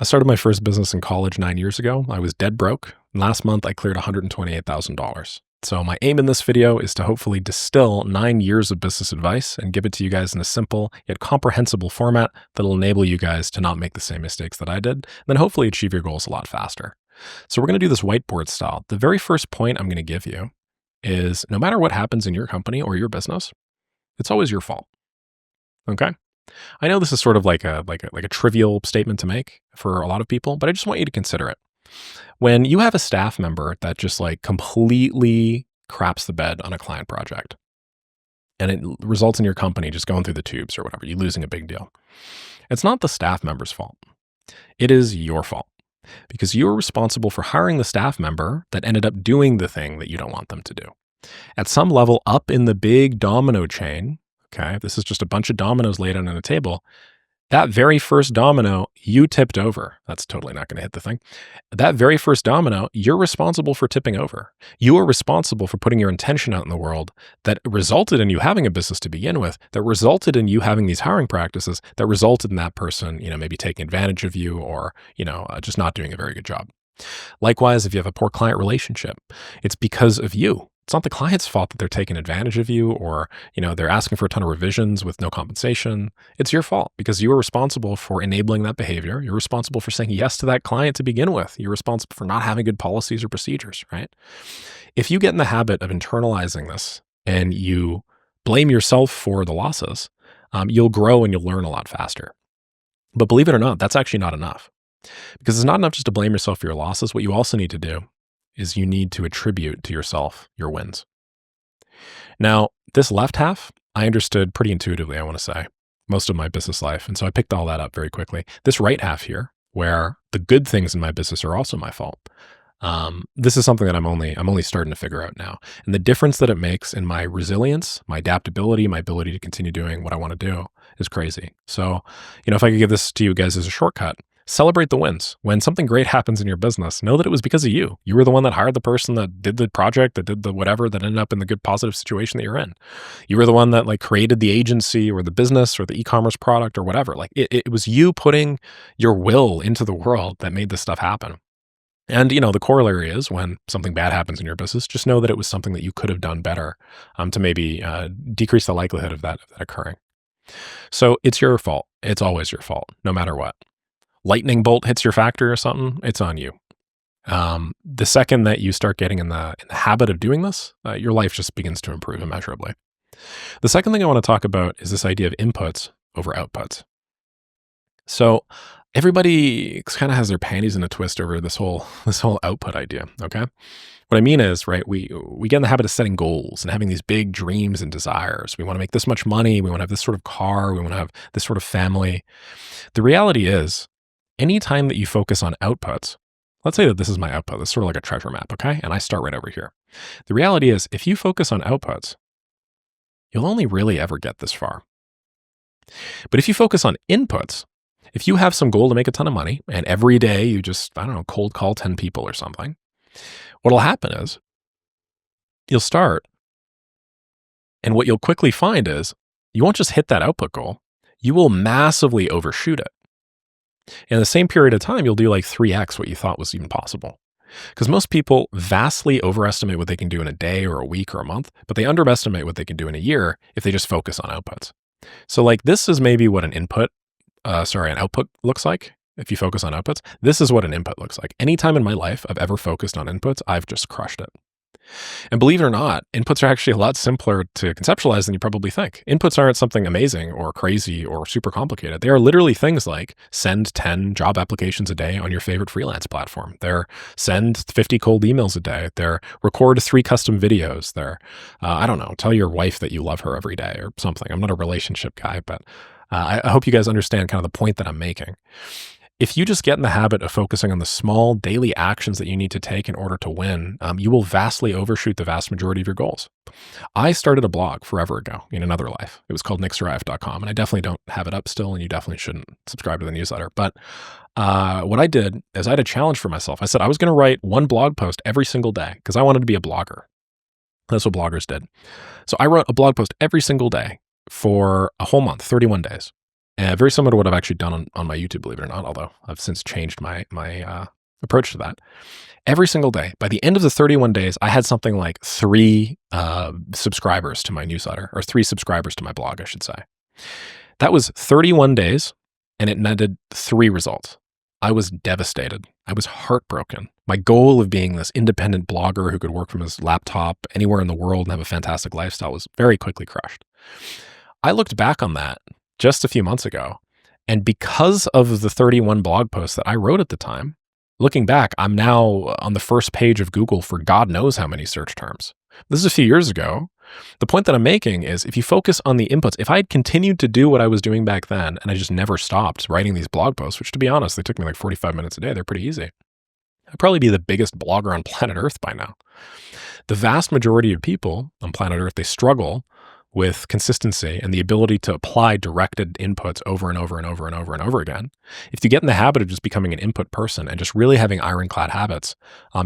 I started my first business in college 9 years ago. I was dead broke. And last month, I cleared $128,000. So my aim in this video is to hopefully distill 9 years of business advice and give it to you guys in a simple yet comprehensible format that'll enable you guys to not make the same mistakes that I did, and then hopefully achieve your goals a lot faster. So we're going to do this whiteboard style. The very first point I'm going to give you is no matter what happens in your company or your business, it's always your fault. Okay? I know this is sort of like a trivial statement to make for a lot of people, but I just want you to consider it. When you have a staff member that just like completely craps the bed on a client project and it results in your company just going through the tubes or whatever, you losing a big deal. It's not the staff member's fault. It is your fault because you're responsible for hiring the staff member that ended up doing the thing that you don't want them to do. At some level up in the big domino chain, okay, this is just a bunch of dominoes laid out on a table. That very first domino you tipped over. That's totally not going to hit the thing. That very first domino, you're responsible for tipping over. You are responsible for putting your intention out in the world that resulted in you having a business to begin with, that resulted in you having these hiring practices, that resulted in that person, maybe taking advantage of you or, just not doing a very good job. Likewise, if you have a poor client relationship, it's because of you. It's not the client's fault that they're taking advantage of you or, they're asking for a ton of revisions with no compensation. It's your fault because you are responsible for enabling that behavior. You're responsible for saying yes to that client to begin with. You're responsible for not having good policies or procedures, right? If you get in the habit of internalizing this and you blame yourself for the losses, you'll grow and you'll learn a lot faster. But believe it or not, that's actually not enough because it's not enough just to blame yourself for your losses. What you also need to do is you need to attribute to yourself your wins. Now, this left half, I understood pretty intuitively, I want to say, most of my business life. And so I picked all that up very quickly. This right half here, where the good things in my business are also my fault. This is something that I'm only starting to figure out now. And the difference that it makes in my resilience, my adaptability, my ability to continue doing what I want to do is crazy. So, if I could give this to you guys as a shortcut, celebrate the wins. When something great happens in your business, know that it was because of you. You were the one that hired the person that did the project, that did the whatever, that ended up in the good positive situation that you're in. You were the one that created the agency or the business or the e-commerce product or whatever. It was you putting your will into the world that made this stuff happen. And, the corollary is when something bad happens in your business, just know that it was something that you could have done better to maybe decrease the likelihood of that occurring. So it's your fault. It's always your fault, no matter what. Lightning bolt hits your factory or something, it's on you. The second that you start getting in the habit of doing this, your life just begins to improve immeasurably. The second thing I want to talk about is this idea of inputs over outputs. So everybody kind of has their panties in a twist over this whole output idea, okay? What I mean is, right, we get in the habit of setting goals and having these big dreams and desires. We want to make this much money. We want to have this sort of car. We want to have this sort of family. The reality is, anytime that you focus on outputs, let's say that this is my output. It's sort of like a treasure map, okay? And I start right over here. The reality is, if you focus on outputs, you'll only really ever get this far. But if you focus on inputs, if you have some goal to make a ton of money and every day you just, cold call 10 people or something, what'll happen is you'll start, and what you'll quickly find is you won't just hit that output goal, you will massively overshoot it. In the same period of time, you'll do like 3x what you thought was even possible. Because most people vastly overestimate what they can do in a day or a week or a month, but they underestimate what they can do in a year if they just focus on outputs. So this is maybe what an output looks like. If you focus on outputs, this is what an input looks like. Anytime in my life I've ever focused on inputs, I've just crushed it. And believe it or not, inputs are actually a lot simpler to conceptualize than you probably think. Inputs aren't something amazing or crazy or super complicated. They are literally things like send 10 job applications a day on your favorite freelance platform. They're send 50 cold emails a day. They're record 3 custom videos. They're, tell your wife that you love her every day or something. I'm not a relationship guy, but I hope you guys understand kind of the point that I'm making. If you just get in the habit of focusing on the small daily actions that you need to take in order to win, you will vastly overshoot the vast majority of your goals. I started a blog forever ago in another life. It was called nicksarif.com, and I definitely don't have it up still, and you definitely shouldn't subscribe to the newsletter. But what I did is I had a challenge for myself. I said I was going to write one blog post every single day because I wanted to be a blogger. That's what bloggers did. So I wrote a blog post every single day for a whole month, 31 days. Very similar to what I've actually done on my YouTube, believe it or not, although I've since changed my approach to that. Every single day, by the end of the 31 days, I had something like 3 subscribers to my newsletter, or 3 subscribers to my blog, I should say. That was 31 days, and it netted 3 results. I was devastated. I was heartbroken. My goal of being this independent blogger who could work from his laptop anywhere in the world and have a fantastic lifestyle was very quickly crushed. I looked back on that just a few months ago, and because of the 31 blog posts that I wrote at the time, looking back, I'm now on the first page of Google for God knows how many search terms. This is a few years ago. The point that I'm making is if you focus on the inputs, if I had continued to do what I was doing back then and I just never stopped writing these blog posts, which to be honest, they took me like 45 minutes a day. They're pretty easy. I'd probably be the biggest blogger on planet Earth by now. The vast majority of people on planet Earth, they struggle with consistency and the ability to apply directed inputs over and over and over and over and over again. If you get in the habit of just becoming an input person and just really having ironclad habits,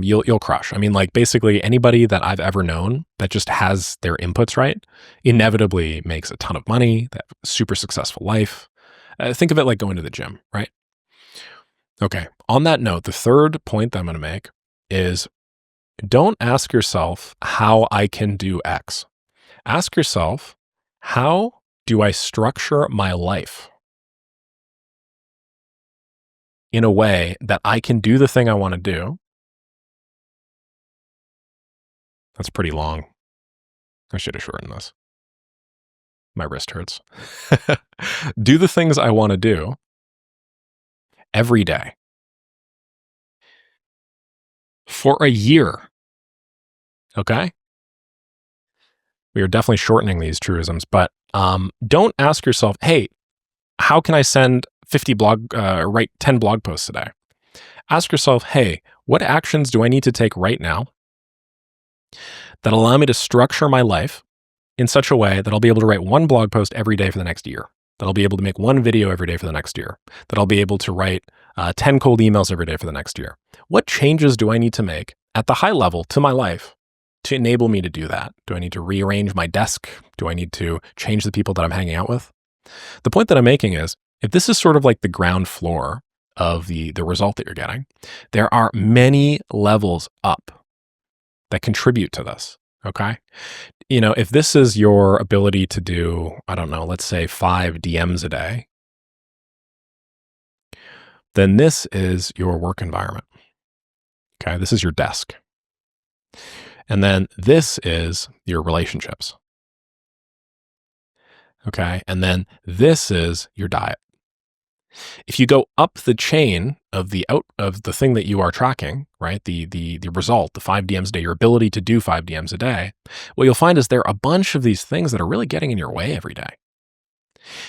you'll crush. I mean, like basically anybody that I've ever known that just has their inputs right, inevitably makes a ton of money, that super successful life. Think of it like going to the gym, right? Okay. On that note, the third point that I'm going to make is don't ask yourself how I can do X. Ask yourself, how do I structure my life in a way that I can do the thing I want to do? That's pretty long. I should have shortened this. My wrist hurts. Do the things I want to do every day for a year. Okay? We are definitely shortening these truisms, but don't ask yourself, hey, how can I send 50 write 10 blog posts today? Ask yourself, hey, what actions do I need to take right now that allow me to structure my life in such a way that I'll be able to write 1 blog post every day for the next year, that I'll be able to make 1 video every day for the next year, that I'll be able to write 10 cold emails every day for the next year? What changes do I need to make at the high level to my life to enable me to do that? Do I need to rearrange my desk? Do I need to change the people that I'm hanging out with? The point that I'm making is, if this is sort of like the ground floor of the result that you're getting, there are many levels up that contribute to this, okay? You know, if this is your ability to do, I don't know, let's say 5 DMs a day, then this is your work environment, okay? This is your desk. And then this is your relationships. Okay. And then this is your diet. If you go up the chain of the thing that you are tracking, right? The result, the 5 DMs a day, your ability to do 5 DMs a day, what you'll find is there are a bunch of these things that are really getting in your way every day.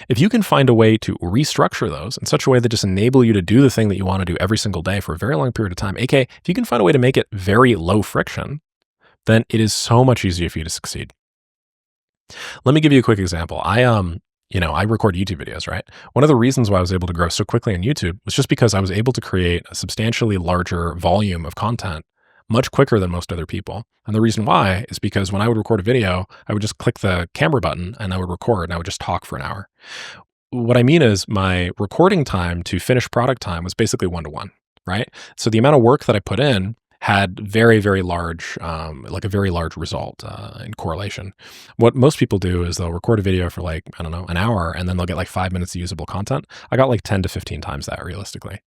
If you can find a way to restructure those in such a way that just enable you to do the thing that you want to do every single day for a very long period of time, aka if you can find a way to make it very low friction, then it is so much easier for you to succeed. Let me give you a quick example. I record YouTube videos, right? One of the reasons why I was able to grow so quickly on YouTube was just because I was able to create a substantially larger volume of content much quicker than most other people. And the reason why is because when I would record a video, I would just click the camera button and I would record and I would just talk for an hour. What I mean is my recording time to finished product time was basically 1-to-1, right? So the amount of work that I put in had very, very large, like a very large result in correlation. What most people do is they'll record a video for like, I don't know, an hour, and then they'll get like 5 minutes of usable content. I got like 10 to 15 times that realistically.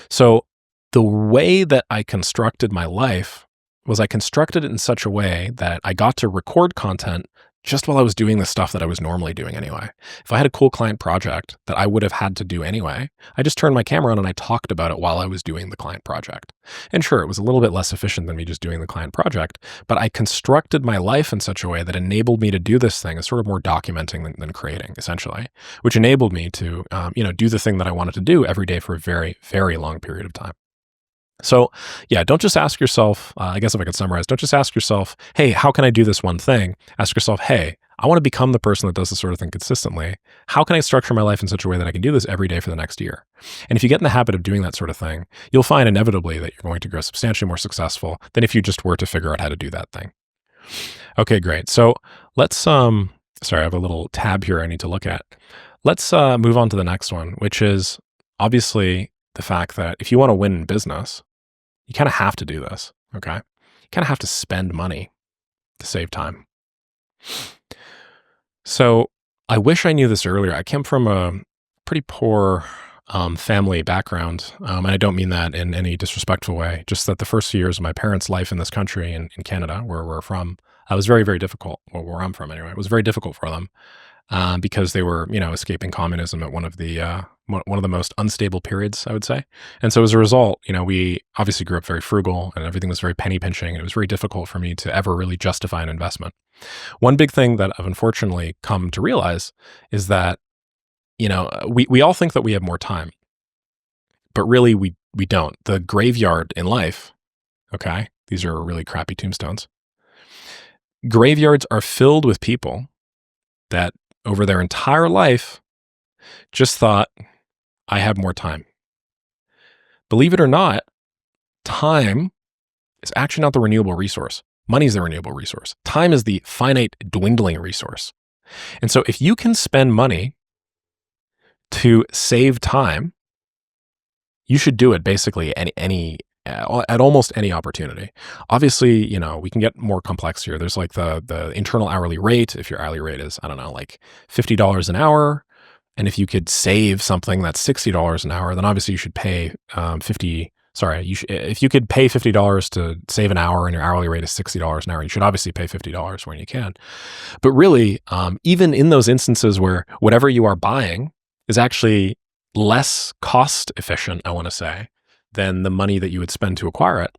So the way that I constructed my life was I constructed it in such a way that I got to record content just while I was doing the stuff that I was normally doing anyway. If I had a cool client project that I would have had to do anyway, I just turned my camera on and I talked about it while I was doing the client project. And sure, it was a little bit less efficient than me just doing the client project, but I constructed my life in such a way that enabled me to do this thing as sort of more documenting than creating, essentially, which enabled me to, do the thing that I wanted to do every day for a very, very long period of time. So yeah, don't just ask yourself, I guess if I could summarize, don't just ask yourself, hey, how can I do this one thing? Ask yourself, hey, I want to become the person that does this sort of thing consistently. How can I structure my life in such a way that I can do this every day for the next year? And if you get in the habit of doing that sort of thing, you'll find inevitably that you're going to grow substantially more successful than if you just were to figure out how to do that thing. Okay, great. So let's, sorry, I have a little tab here I need to look at. Let's move on to the next one, which is obviously the fact that if you want to win in business, you kind of have to do this. Okay. You kind of have to spend money to save time. So I wish I knew this earlier. I came from a pretty poor family background. And I don't mean that in any disrespectful way, just that the first few years of my parents' life in this country, in Canada, where we're from, was very, very difficult. Well, where I'm from anyway, it was very difficult for them because they were, escaping communism at one of the most unstable periods, I would say. And so as a result, we obviously grew up very frugal and everything was very penny pinching. It was very difficult for me to ever really justify an investment. One big thing that I've unfortunately come to realize is that, we all think that we have more time, but really we don't. The graveyard in life, okay, these are really crappy tombstones. Graveyards are filled with people that over their entire life just thought, I have more time. Believe it or not, time is actually not the renewable resource. Money is the renewable resource. Time is the finite, dwindling resource. And so if you can spend money to save time, you should do it basically at almost any opportunity. Obviously, we can get more complex here. There's like the internal hourly rate. If your hourly rate is, I don't know, like $50 an hour, and if you could save something that's $60 an hour, then obviously you should pay if you could pay $50 to save an hour and your hourly rate is $60 an hour, you should obviously pay $50 when you can. But really, even in those instances where whatever you are buying is actually less cost efficient, I want to say, than the money that you would spend to acquire it.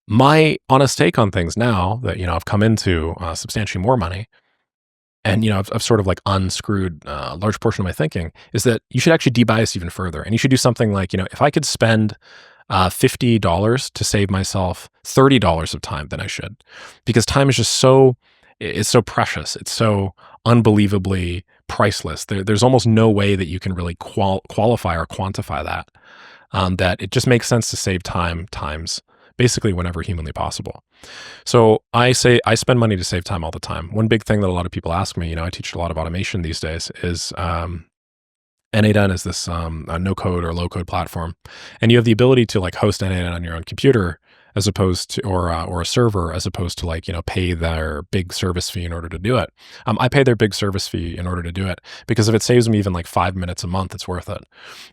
My honest take on things now that, I've come into substantially more money and, I've sort of like unscrewed a large portion of my thinking is that you should actually debias even further. And you should do something like, if I could spend $50 to save myself $30 of time, then I should, because time is just it's so precious. It's so unbelievably priceless. There's almost no way that you can really qualify or quantify that. That it just makes sense to save times basically whenever humanly possible. So I say I spend money to save time all the time. One big thing that a lot of people ask me, I teach a lot of automation these days, is N8N is this no code or low code platform, and you have the ability to like host N8N on your own computer as opposed to, or a server, as opposed to like, pay their big service fee in order to do it. I pay their big service fee in order to do it because if it saves me even like 5 minutes a month, it's worth it.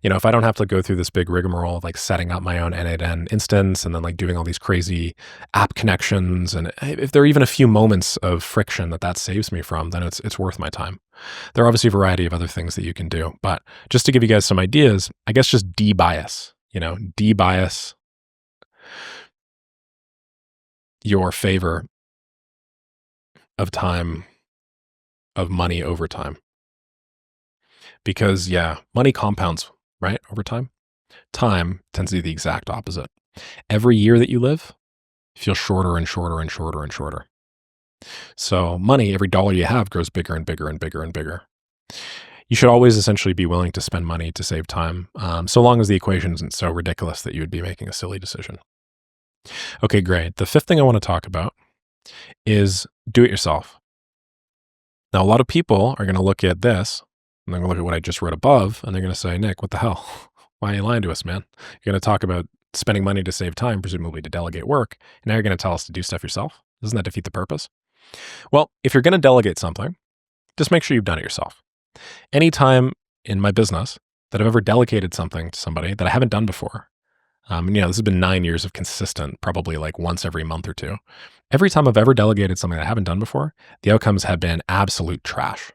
If I don't have to go through this big rigmarole of like setting up my own N8N instance and then like doing all these crazy app connections, and if there are even a few moments of friction that saves me from, then it's worth my time. There are obviously a variety of other things that you can do, but just to give you guys some ideas, I guess just debias your favor of time, of money over time. Because money compounds, right? Over time. Time tends to do the exact opposite. Every year that you live, you feel shorter and shorter and shorter and shorter. So money, every dollar you have grows bigger and bigger and bigger and bigger. You should always essentially be willing to spend money to save time, so long as the equation isn't so ridiculous that you would be making a silly decision. Okay, great. The fifth thing I want to talk about is do it yourself. Now, a lot of people are going to look at this, and they're going to look at what I just wrote above, and they're going to say, Nick, what the hell? Why are you lying to us, man? You're going to talk about spending money to save time, presumably to delegate work, and now you're going to tell us to do stuff yourself? Doesn't that defeat the purpose? Well, if you're going to delegate something, just make sure you've done it yourself. Anytime in my business that I've ever delegated something to somebody that I haven't done before, this has been 9 years of consistent, probably like once every month or two. Every time I've ever delegated something that I haven't done before, the outcomes have been absolute trash.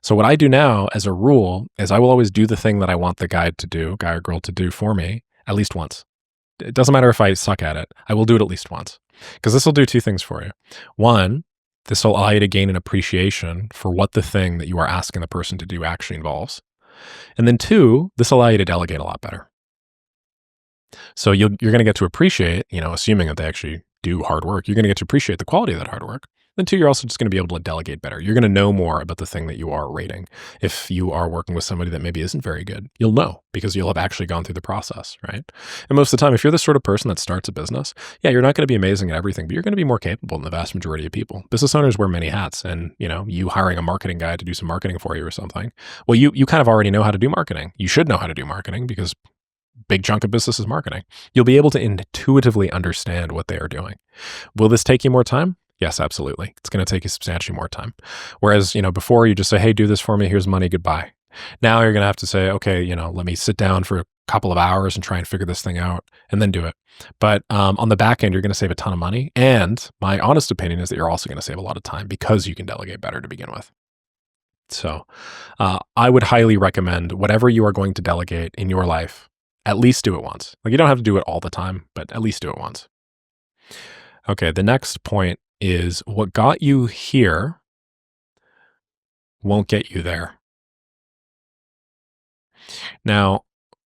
So what I do now as a rule is I will always do the thing that I want the guy or girl to do for me at least once. It doesn't matter if I suck at it. I will do it at least once, because this will do two things for you. One, this will allow you to gain an appreciation for what the thing that you are asking the person to do actually involves. And then two, this will allow you to delegate a lot better. So you're going to get to appreciate, assuming that they actually do hard work, you're going to get to appreciate the quality of that hard work. Then two, you're also just going to be able to delegate better. You're going to know more about the thing that you are rating. If you are working with somebody that maybe isn't very good, you'll know because you'll have actually gone through the process, right? And most of the time, if you're the sort of person that starts a business, yeah, you're not going to be amazing at everything, but you're going to be more capable than the vast majority of people. Business owners wear many hats, and you hiring a marketing guy to do some marketing for you or something. Well, you kind of already know how to do marketing. You should know how to do marketing because big chunk of business is marketing. You'll be able to intuitively understand what they are doing. Will this take you more time? Yes, absolutely. It's going to take you substantially more time. Whereas, before you just say, hey, do this for me. Here's money. Goodbye. Now you're going to have to say, okay, let me sit down for a couple of hours and try and figure this thing out and then do it. But on the back end, you're going to save a ton of money. And my honest opinion is that you're also going to save a lot of time because you can delegate better to begin with. So I would highly recommend whatever you are going to delegate in your life, at least do it once. Like, you don't have to do it all the time, but at least do it once. Okay, the next point is what got you here won't get you there. Now,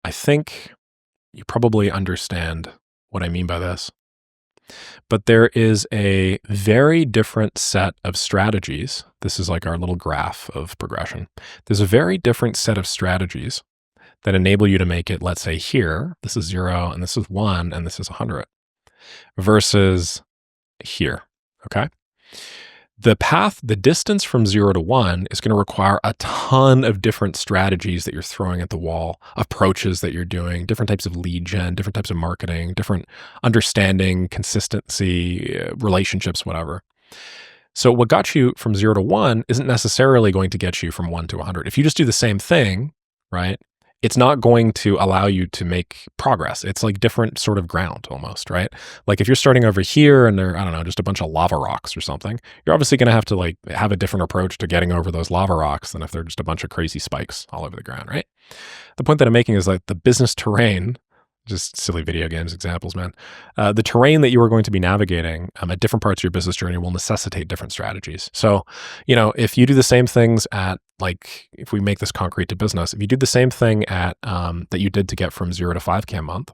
I think you probably understand what I mean by this, but there is a very different set of strategies. This is like our little graph of progression. There's a very different set of strategies that enable you to make it, let's say here, this is 0, and this is 1, and this is 100, versus here, okay? The distance from 0 to 1 is going to require a ton of different strategies that you're throwing at the wall, approaches that you're doing, different types of lead gen, different types of marketing, different understanding, consistency, relationships, whatever. So what got you from 0 to 1 isn't necessarily going to get you from 1 to 100. If you just do the same thing, right, it's not going to allow you to make progress. It's like different sort of ground almost, right? Like if you're starting over here and there, I don't know, just a bunch of lava rocks or something, you're obviously going to have to have a different approach to getting over those lava rocks than if they're just a bunch of crazy spikes all over the ground, right? The point that I'm making is like the business terrain, just silly video games examples, man. The terrain that you are going to be navigating at different parts of your business journey will necessitate different strategies. So, if you do the same things if we make this concrete to business, if you do the same thing at that you did to get from 0 to 5K a month,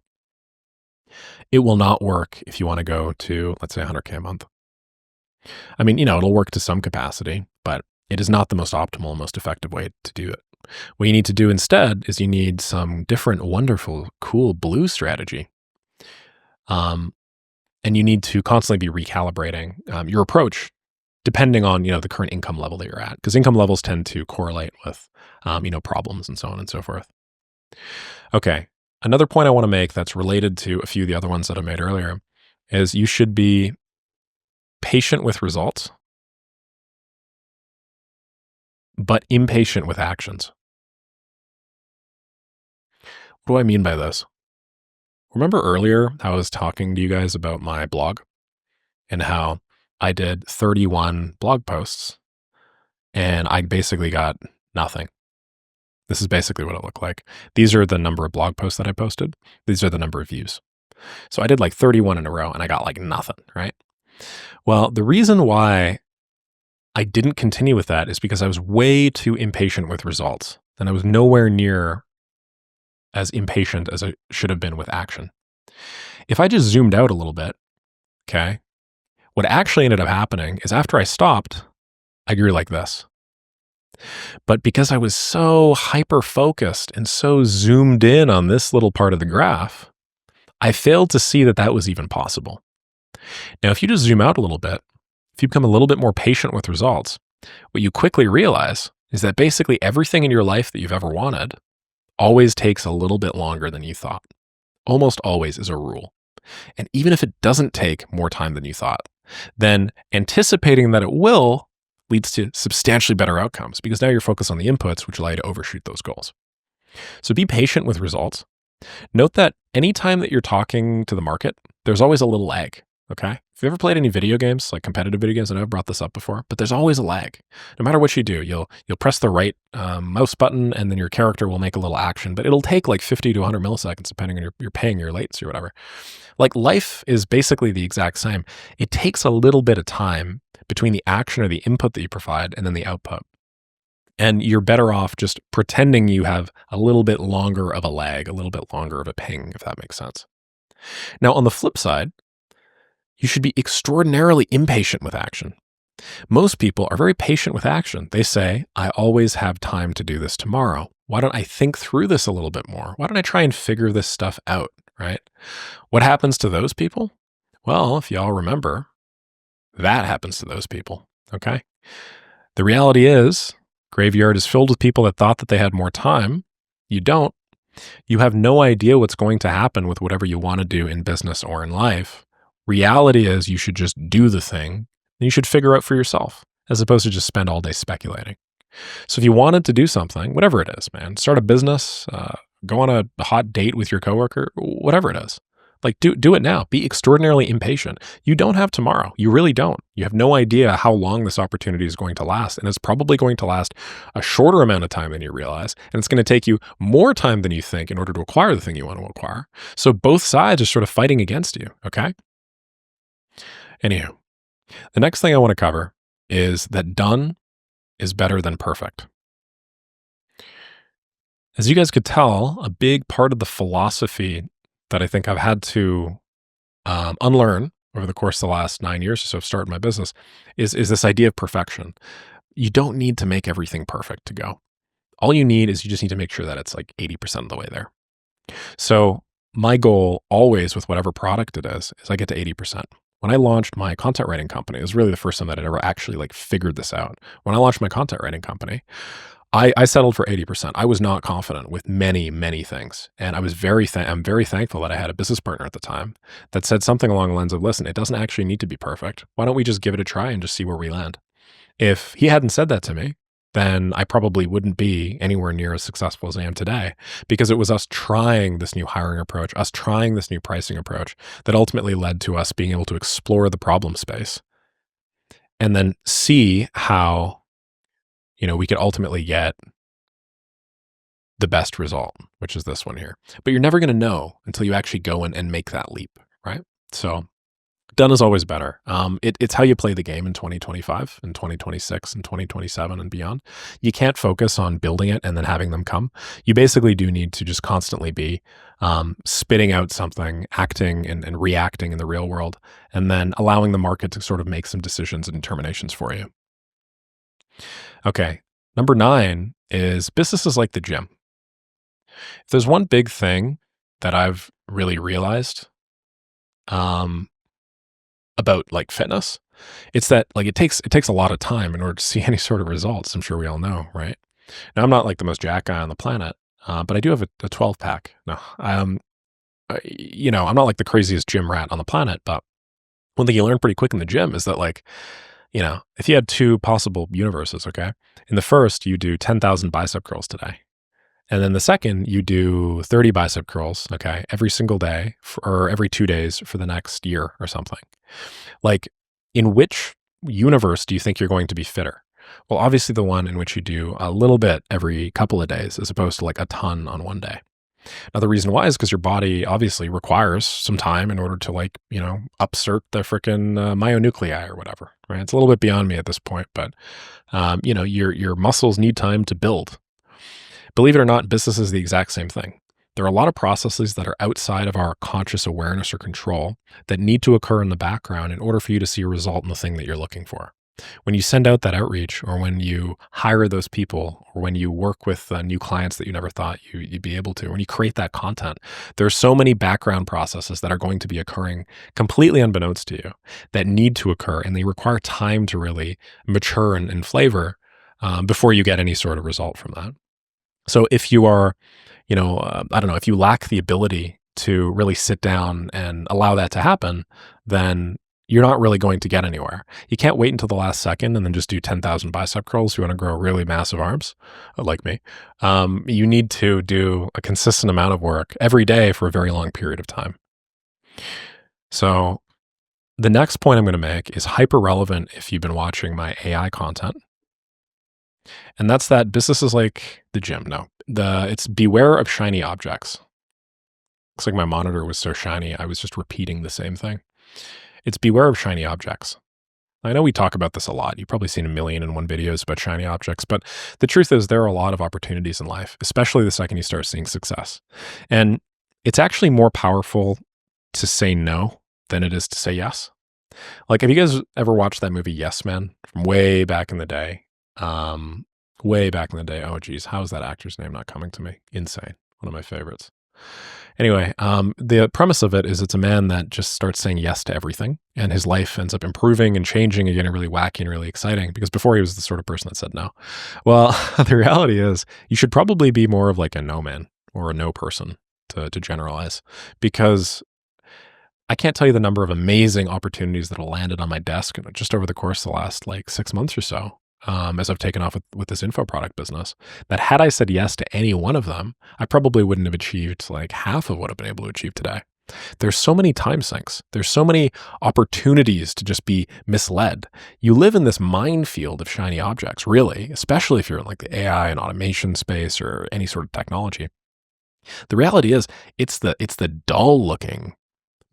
it will not work if you want to go to, let's say, 100K a month. I mean, it'll work to some capacity, but it is not the most optimal and most effective way to do it. What you need to do instead is you need some different, wonderful, cool blue strategy. And you need to constantly be recalibrating your approach depending on, the current income level that you're at, because income levels tend to correlate with, problems and so on and so forth. Okay. Another point I want to make that's related to a few of the other ones that I made earlier is you should be patient with results, but impatient with actions. What do I mean by this? Remember earlier how I was talking to you guys about my blog and how I did 31 blog posts and I basically got nothing. This is basically what it looked like. These are the number of blog posts that I posted. These are the number of views. So I did 31 in a row and I got nothing, right? Well, the reason why I didn't continue with that is because I was way too impatient with results and I was nowhere near as impatient as I should have been with action. If I just zoomed out a little bit, okay, what actually ended up happening is after I stopped, I grew like this. But because I was so hyper-focused and so zoomed in on this little part of the graph, I failed to see that that was even possible. Now, if you just zoom out a little bit, if you become a little bit more patient with results, what you quickly realize is that basically everything in your life that you've ever wanted always takes a little bit longer than you thought. Almost always is a rule. And even if it doesn't take more time than you thought, then anticipating that it will leads to substantially better outcomes because now you're focused on the inputs, which allow you to overshoot those goals. So be patient with results. Note that anytime that you're talking to the market, there's always a little lag. Okay. If you've ever played any video games, like competitive video games, I know I've brought this up before, but there's always a lag. No matter what you do, you'll press the right mouse button and then your character will make a little action, but it'll take 50 to 100 milliseconds depending on your paying your latency or whatever. Life is basically the exact same. It takes a little bit of time between the action or the input that you provide and then the output. And you're better off just pretending you have a little bit longer of a lag, a little bit longer of a ping, if that makes sense. Now, on the flip side, you should be extraordinarily impatient with action. Most people are very patient with action. They say, I always have time to do this tomorrow. Why don't I think through this a little bit more? Why don't I try and figure this stuff out, right? What happens to those people? Well, if y'all remember, that happens to those people, okay? The reality is, graveyard is filled with people that thought that they had more time. You don't. You have no idea what's going to happen with whatever you want to do in business or in life. Reality is you should just do the thing and you should figure out for yourself as opposed to just spend all day speculating. So if you wanted to do something, whatever it is, man, start a business, go on a hot date with your coworker, whatever it is, like do it now. Be extraordinarily impatient. You don't have tomorrow. You really don't. You have no idea how long this opportunity is going to last. And it's probably going to last a shorter amount of time than you realize. And it's going to take you more time than you think in order to acquire the thing you want to acquire. So both sides are sort of fighting against you. Okay. Anywho, the next thing I want to cover is that done is better than perfect. As you guys could tell, a big part of the philosophy that I think I've had to unlearn over the course of the last 9 years or so of starting my business is this idea of perfection. You don't need to make everything perfect to go. All you need is you just need to make sure that it's like 80% of the way there. So my goal always with whatever product it is I get to 80%. When I launched my content writing company, it was really the first time that I'd ever actually like figured this out. When I launched my content writing company, I settled for 80%. I was not confident with many, many things. And I was I'm very thankful that I had a business partner at the time that said something along the lines of, listen, it doesn't actually need to be perfect. Why don't we just give it a try and just see where we land? If he hadn't said that to me, then I probably wouldn't be anywhere near as successful as I am today, because it was us trying this new hiring approach, us trying this new pricing approach that ultimately led to us being able to explore the problem space and then see how, we could ultimately get the best result, which is this one here. But you're never going to know until you actually go in and make that leap, right? So done is always better. It's how you play the game in 2025 and 2026 and 2027 and beyond. You can't focus on building it and then having them come. You basically do need to just constantly be spitting out something, acting and reacting in the real world, and then allowing the market to sort of make some decisions and determinations for you. Okay, number 9 is business is like the gym. If there's one big thing that I've really realized about like fitness, it's that like it takes a lot of time in order to see any sort of results. I'm sure we all know, right? Now I'm not like the most jack guy on the planet, but I do have a 12 pack. No, I'm not like the craziest gym rat on the planet, but one thing you learn pretty quick in the gym is that like, if you had 2 possible universes, okay, in the first you do 10,000 bicep curls today. And then the second, you do 30 bicep curls, okay, every single day or every 2 days for the next year or something. Like, in which universe do you think you're going to be fitter? Well, obviously the one in which you do a little bit every couple of days as opposed to like a ton on one day. Now, the reason why is because your body obviously requires some time in order to like, upsert the freaking myonuclei or whatever, right? It's a little bit beyond me at this point, but, your muscles need time to build. Believe it or not, business is the exact same thing. There are a lot of processes that are outside of our conscious awareness or control that need to occur in the background in order for you to see a result in the thing that you're looking for. When you send out that outreach, or when you hire those people, or when you work with new clients that you never thought you'd be able to, when you create that content, there's so many background processes that are going to be occurring completely unbeknownst to you that need to occur, and they require time to really mature and flavor before you get any sort of result from that. So if you are, if you lack the ability to really sit down and allow that to happen, then you're not really going to get anywhere. You can't wait until the last second and then just do 10,000 bicep curls if you want to grow really massive arms, like me. You need to do a consistent amount of work every day for a very long period of time. So the next point I'm going to make is hyper relevant if you've been watching my AI content. And that's that business is like the gym. No, it's beware of shiny objects. Looks like my monitor was so shiny, I was just repeating the same thing. It's beware of shiny objects. I know we talk about this a lot. You've probably seen 1,000,001 videos about shiny objects, but the truth is there are a lot of opportunities in life, especially the second you start seeing success. And it's actually more powerful to say no than it is to say yes. Like, have you guys ever watched that movie Yes Man from way back in the day? Um, Way back in the day. Oh, geez, how is that actor's name not coming to me? Insane. One of my favorites. Anyway, the premise of it is it's a man that just starts saying yes to everything, and his life ends up improving and changing and getting really wacky and really exciting, because before he was the sort of person that said no. Well, the reality is you should probably be more of like a no man or a no person to generalize, because I can't tell you the number of amazing opportunities that have landed on my desk just over the course of the last like 6 months or so, as I've taken off with this info product business, that had I said yes to any one of them, I probably wouldn't have achieved like half of what I've been able to achieve today. There's so many time sinks. There's so many opportunities to just be misled. You live in this minefield of shiny objects, really, especially if you're in like the AI and automation space or any sort of technology. The reality is it's the dull looking,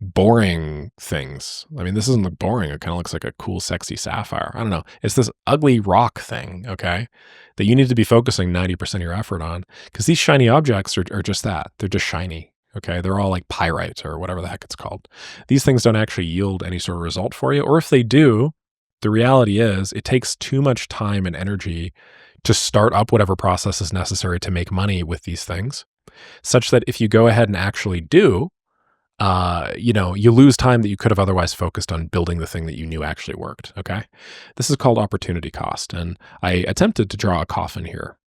boring things. I mean, this doesn't look boring. It kind of looks like a cool, sexy sapphire. I don't know. It's this ugly rock thing, okay, that you need to be focusing 90% of your effort on, because these shiny objects are just that. They're just shiny, okay? They're all like pyrite or whatever the heck it's called. These things don't actually yield any sort of result for you. Or if they do, the reality is it takes too much time and energy to start up whatever process is necessary to make money with these things, such that if you go ahead and actually do, you lose time that you could have otherwise focused on building the thing that you knew actually worked. Okay. This is called opportunity cost. And I attempted to draw a coffin here.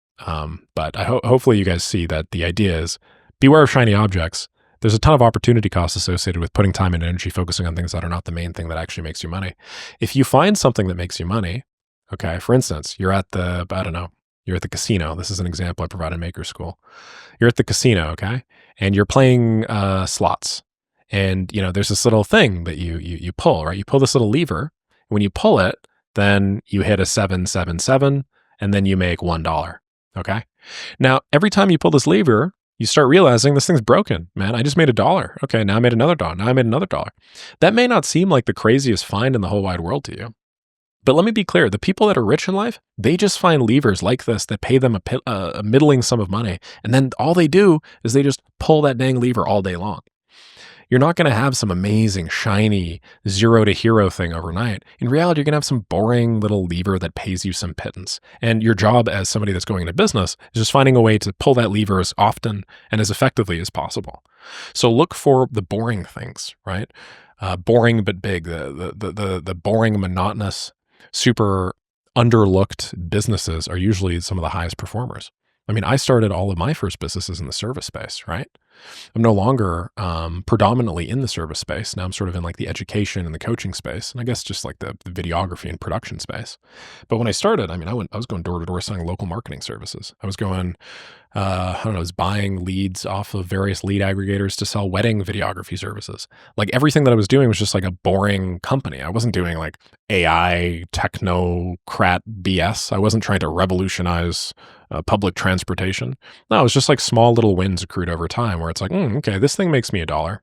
But hopefully you guys see that the idea is beware of shiny objects. There's a ton of opportunity costs associated with putting time and energy focusing on things that are not the main thing that actually makes you money. If you find something that makes you money, okay, for instance, you're at the casino. This is an example I provide in Maker School. You're at the casino, okay, and you're playing slots. And there's this little thing that you pull, right? You pull this little lever. When you pull it, then you hit a 777, and then you make $1. Okay. Now, every time you pull this lever, you start realizing this thing's broken. Man, I just made $1. Okay, now I made another dollar. Now I made another $1. That may not seem like the craziest find in the whole wide world to you. But let me be clear, the people that are rich in life, they just find levers like this that pay them a middling sum of money. And then all they do is they just pull that dang lever all day long. You're not going to have some amazing, shiny, zero to hero thing overnight. In reality, you're going to have some boring little lever that pays you some pittance. And your job as somebody that's going into business is just finding a way to pull that lever as often and as effectively as possible. So look for the boring things, right? Boring but big, the boring, monotonous, super underlooked businesses are usually some of the highest performers. I mean, I started all of my first businesses in the service space, right? I'm no longer predominantly in the service space. Now I'm sort of in like the education and the coaching space, and I guess just like the videography and production space. But when I started, I mean, I was going door to door selling local marketing services. I was going, I was buying leads off of various lead aggregators to sell wedding videography services. Like everything that I was doing was just like a boring company. I wasn't doing like AI technocrat BS. I wasn't trying to revolutionize public transportation. No, it was just like small little wins accrued over time where it's like, okay, this thing makes me $1.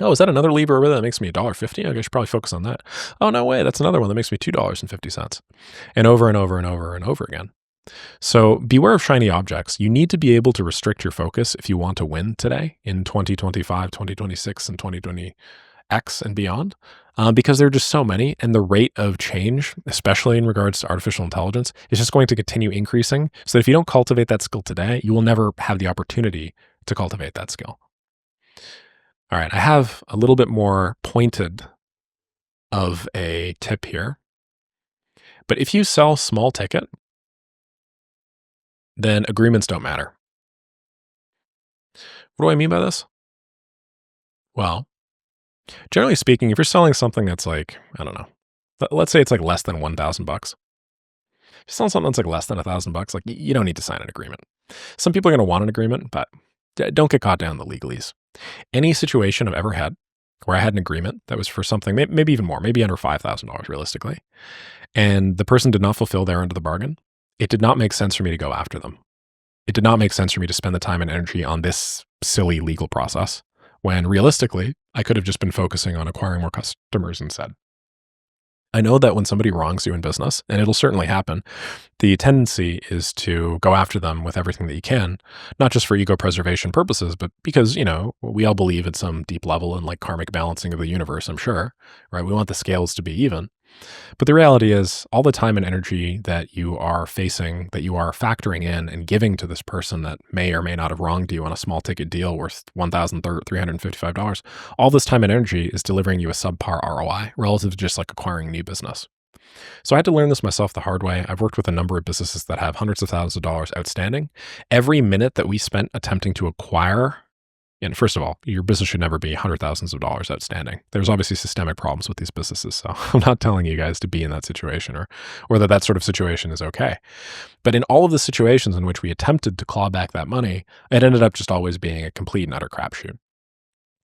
Oh, is that another lever over there that makes me $1.50? Okay, I should probably focus on that. Oh, no way. That's another one that makes me $2.50. And over and over and over and over again. So beware of shiny objects. You need to be able to restrict your focus if you want to win today in 2025, 2026, and 2020X and beyond, because there are just so many, and the rate of change, especially in regards to artificial intelligence, is just going to continue increasing. So that if you don't cultivate that skill today, you will never have the opportunity to cultivate that skill. All right, I have a little bit more pointed of a tip here. But if you sell small ticket, then agreements don't matter. What do I mean by this? Well, generally speaking, if you're selling something that's like, I don't know, let's say it's like less than $1,000. If you're selling something that's like less than $1,000, like you don't need to sign an agreement. Some people are going to want an agreement, but don't get caught down in the legalese. Any situation I've ever had where I had an agreement that was for something, maybe even more, maybe under $5,000 realistically, and the person did not fulfill their end of the bargain, it did not make sense for me to go after them. It did not make sense for me to spend the time and energy on this silly legal process, when realistically, I could have just been focusing on acquiring more customers instead. I know that when somebody wrongs you in business, and it'll certainly happen, the tendency is to go after them with everything that you can, not just for ego preservation purposes, but because, we all believe at some deep level in like karmic balancing of the universe, I'm sure, right? We want the scales to be even. But the reality is, all the time and energy that you are facing, that you are factoring in and giving to this person that may or may not have wronged you on a small ticket deal worth $1,355, all this time and energy is delivering you a subpar ROI relative to just like acquiring new business. So I had to learn this myself the hard way. I've worked with a number of businesses that have hundreds of thousands of dollars outstanding. Every minute that we spent attempting to acquire, and first of all, your business should never be hundred thousands of dollars outstanding. There's obviously systemic problems with these businesses. So I'm not telling you guys to be in that situation or that sort of situation is okay. But in all of the situations in which we attempted to claw back that money, it ended up just always being a complete and utter crapshoot.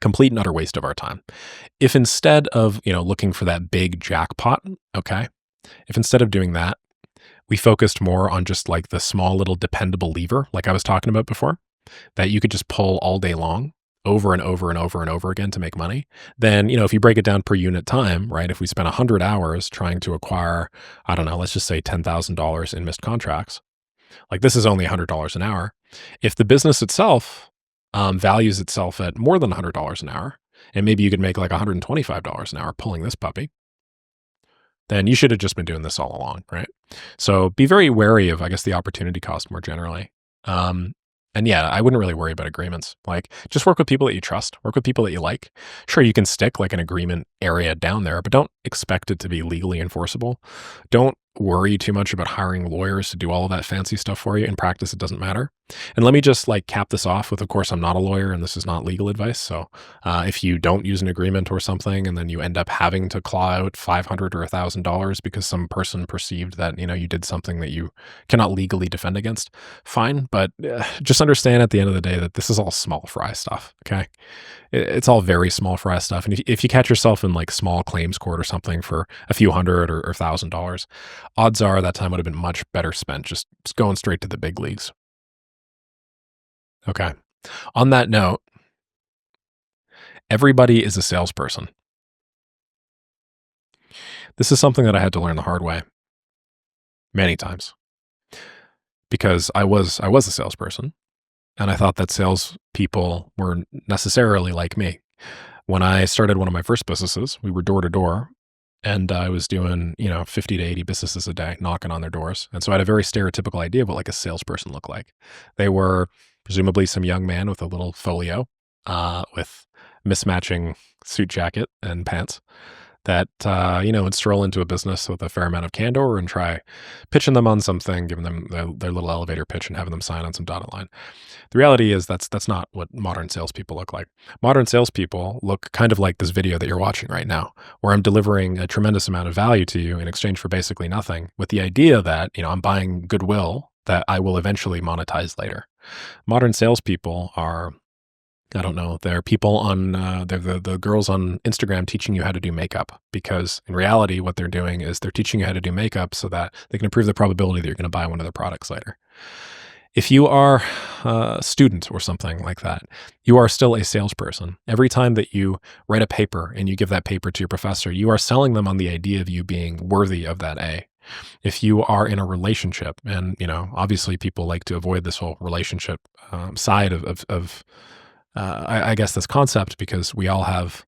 Complete and utter waste of our time. If instead of, looking for that big jackpot, okay, if instead of doing that, we focused more on just like the small little dependable lever, like I was talking about before, that you could just pull all day long over and over and over and over again to make money, then, if you break it down per unit time, right? If we spent 100 hours trying to acquire, I don't know, let's just say $10,000 in missed contracts, like this is only $100 an hour. If the business itself values itself at more than $100 an hour, and maybe you could make like $125 an hour pulling this puppy, then you should have just been doing this all along, right? So be very wary of, I guess, the opportunity cost more generally. And yeah, I wouldn't really worry about agreements. Like, just work with people that you trust, work with people that you like. Sure, you can stick like an agreement area down there, but don't expect it to be legally enforceable. Don't worry too much about hiring lawyers to do all of that fancy stuff for you. In practice, it doesn't matter. And let me just like cap this off with, of course, I'm not a lawyer and this is not legal advice. So if you don't use an agreement or something, and then you end up having to claw out $500 or $1,000 because some person perceived that, you did something that you cannot legally defend against, fine. But just understand at the end of the day that this is all small fry stuff. Okay. It's all very small fry stuff. And if you catch yourself in like small claims court or something for a few hundred or $1,000, odds are that time would have been much better spent just going straight to the big leagues. Okay. On that note, everybody is a salesperson. This is something that I had to learn the hard way many times because I was a salesperson. And I thought that salespeople were necessarily like me. When I started one of my first businesses, we were door to door, and I was doing, 50 to 80 businesses a day, knocking on their doors. And so I had a very stereotypical idea of what like a salesperson looked like. They were presumably some young man with a little folio, with mismatching suit jacket and pants that, would stroll into a business with a fair amount of candor and try pitching them on something, giving them their little elevator pitch and having them sign on some dotted line. The reality is that's not what modern salespeople look like. Modern salespeople look kind of like this video that you're watching right now, where I'm delivering a tremendous amount of value to you in exchange for basically nothing, with the idea that, I'm buying goodwill that I will eventually monetize later. Modern salespeople are, I don't know, they're people on, they're the girls on Instagram teaching you how to do makeup, because in reality, what they're doing is they're teaching you how to do makeup so that they can improve the probability that you're going to buy one of their products later. If you are a student or something like that, you are still a salesperson. Every time that you write a paper and you give that paper to your professor, you are selling them on the idea of you being worthy of that A. If you are in a relationship, and, obviously people like to avoid this whole relationship side of I guess this concept, because we all have,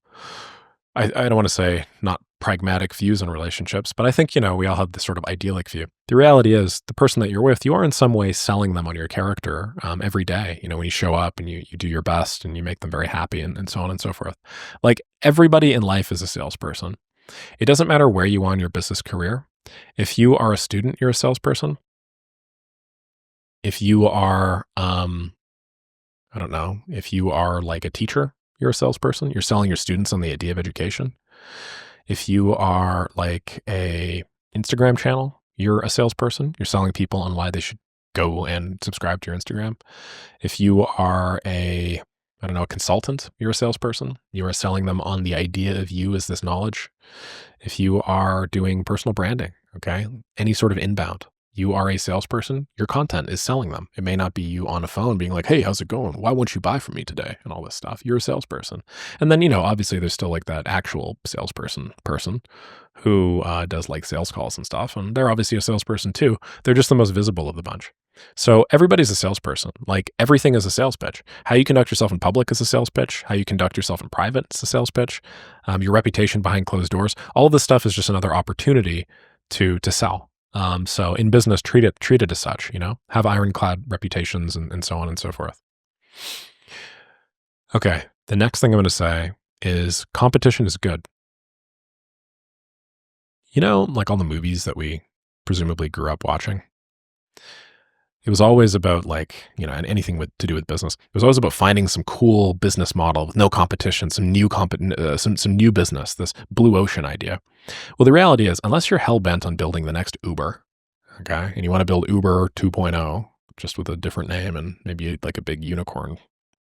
I don't want to say not pragmatic views on relationships, but I think, we all have this sort of idyllic view. The reality is the person that you're with, you are in some way selling them on your character every day. When you show up and you do your best and you make them very happy and so on and so forth. Like, everybody in life is a salesperson. It doesn't matter where you are in your business career. If you are a student, you're a salesperson. If you are, I don't know, if you are like a teacher, you're a salesperson. You're selling your students on the idea of education. If you are like a Instagram channel, you're a salesperson. You're selling people on why they should go and subscribe to your Instagram. If you are a consultant, you're a salesperson. You are selling them on the idea of you as this knowledge. If you are doing personal branding, okay, any sort of inbound, you are a salesperson, your content is selling them. It may not be you on a phone being like, hey, how's it going? Why won't you buy from me today? And all this stuff. You're a salesperson. And then, obviously there's still like that actual salesperson who does like sales calls and stuff. And they're obviously a salesperson too. They're just the most visible of the bunch. So everybody's a salesperson. Like everything is a sales pitch. How you conduct yourself in public is a sales pitch. How you conduct yourself in private is a sales pitch. Your reputation behind closed doors. All of this stuff is just another opportunity to sell. So in business, treat it as such, have ironclad reputations and so on and so forth. Okay. The next thing I'm going to say is competition is good. Like all the movies that we presumably grew up watching, it was always about and anything to do with business. It was always about finding some cool business model with no competition, some new business, this blue ocean idea. Well, the reality is, unless you're hell-bent on building the next Uber, okay, and you want to build Uber 2.0, just with a different name and maybe like a big unicorn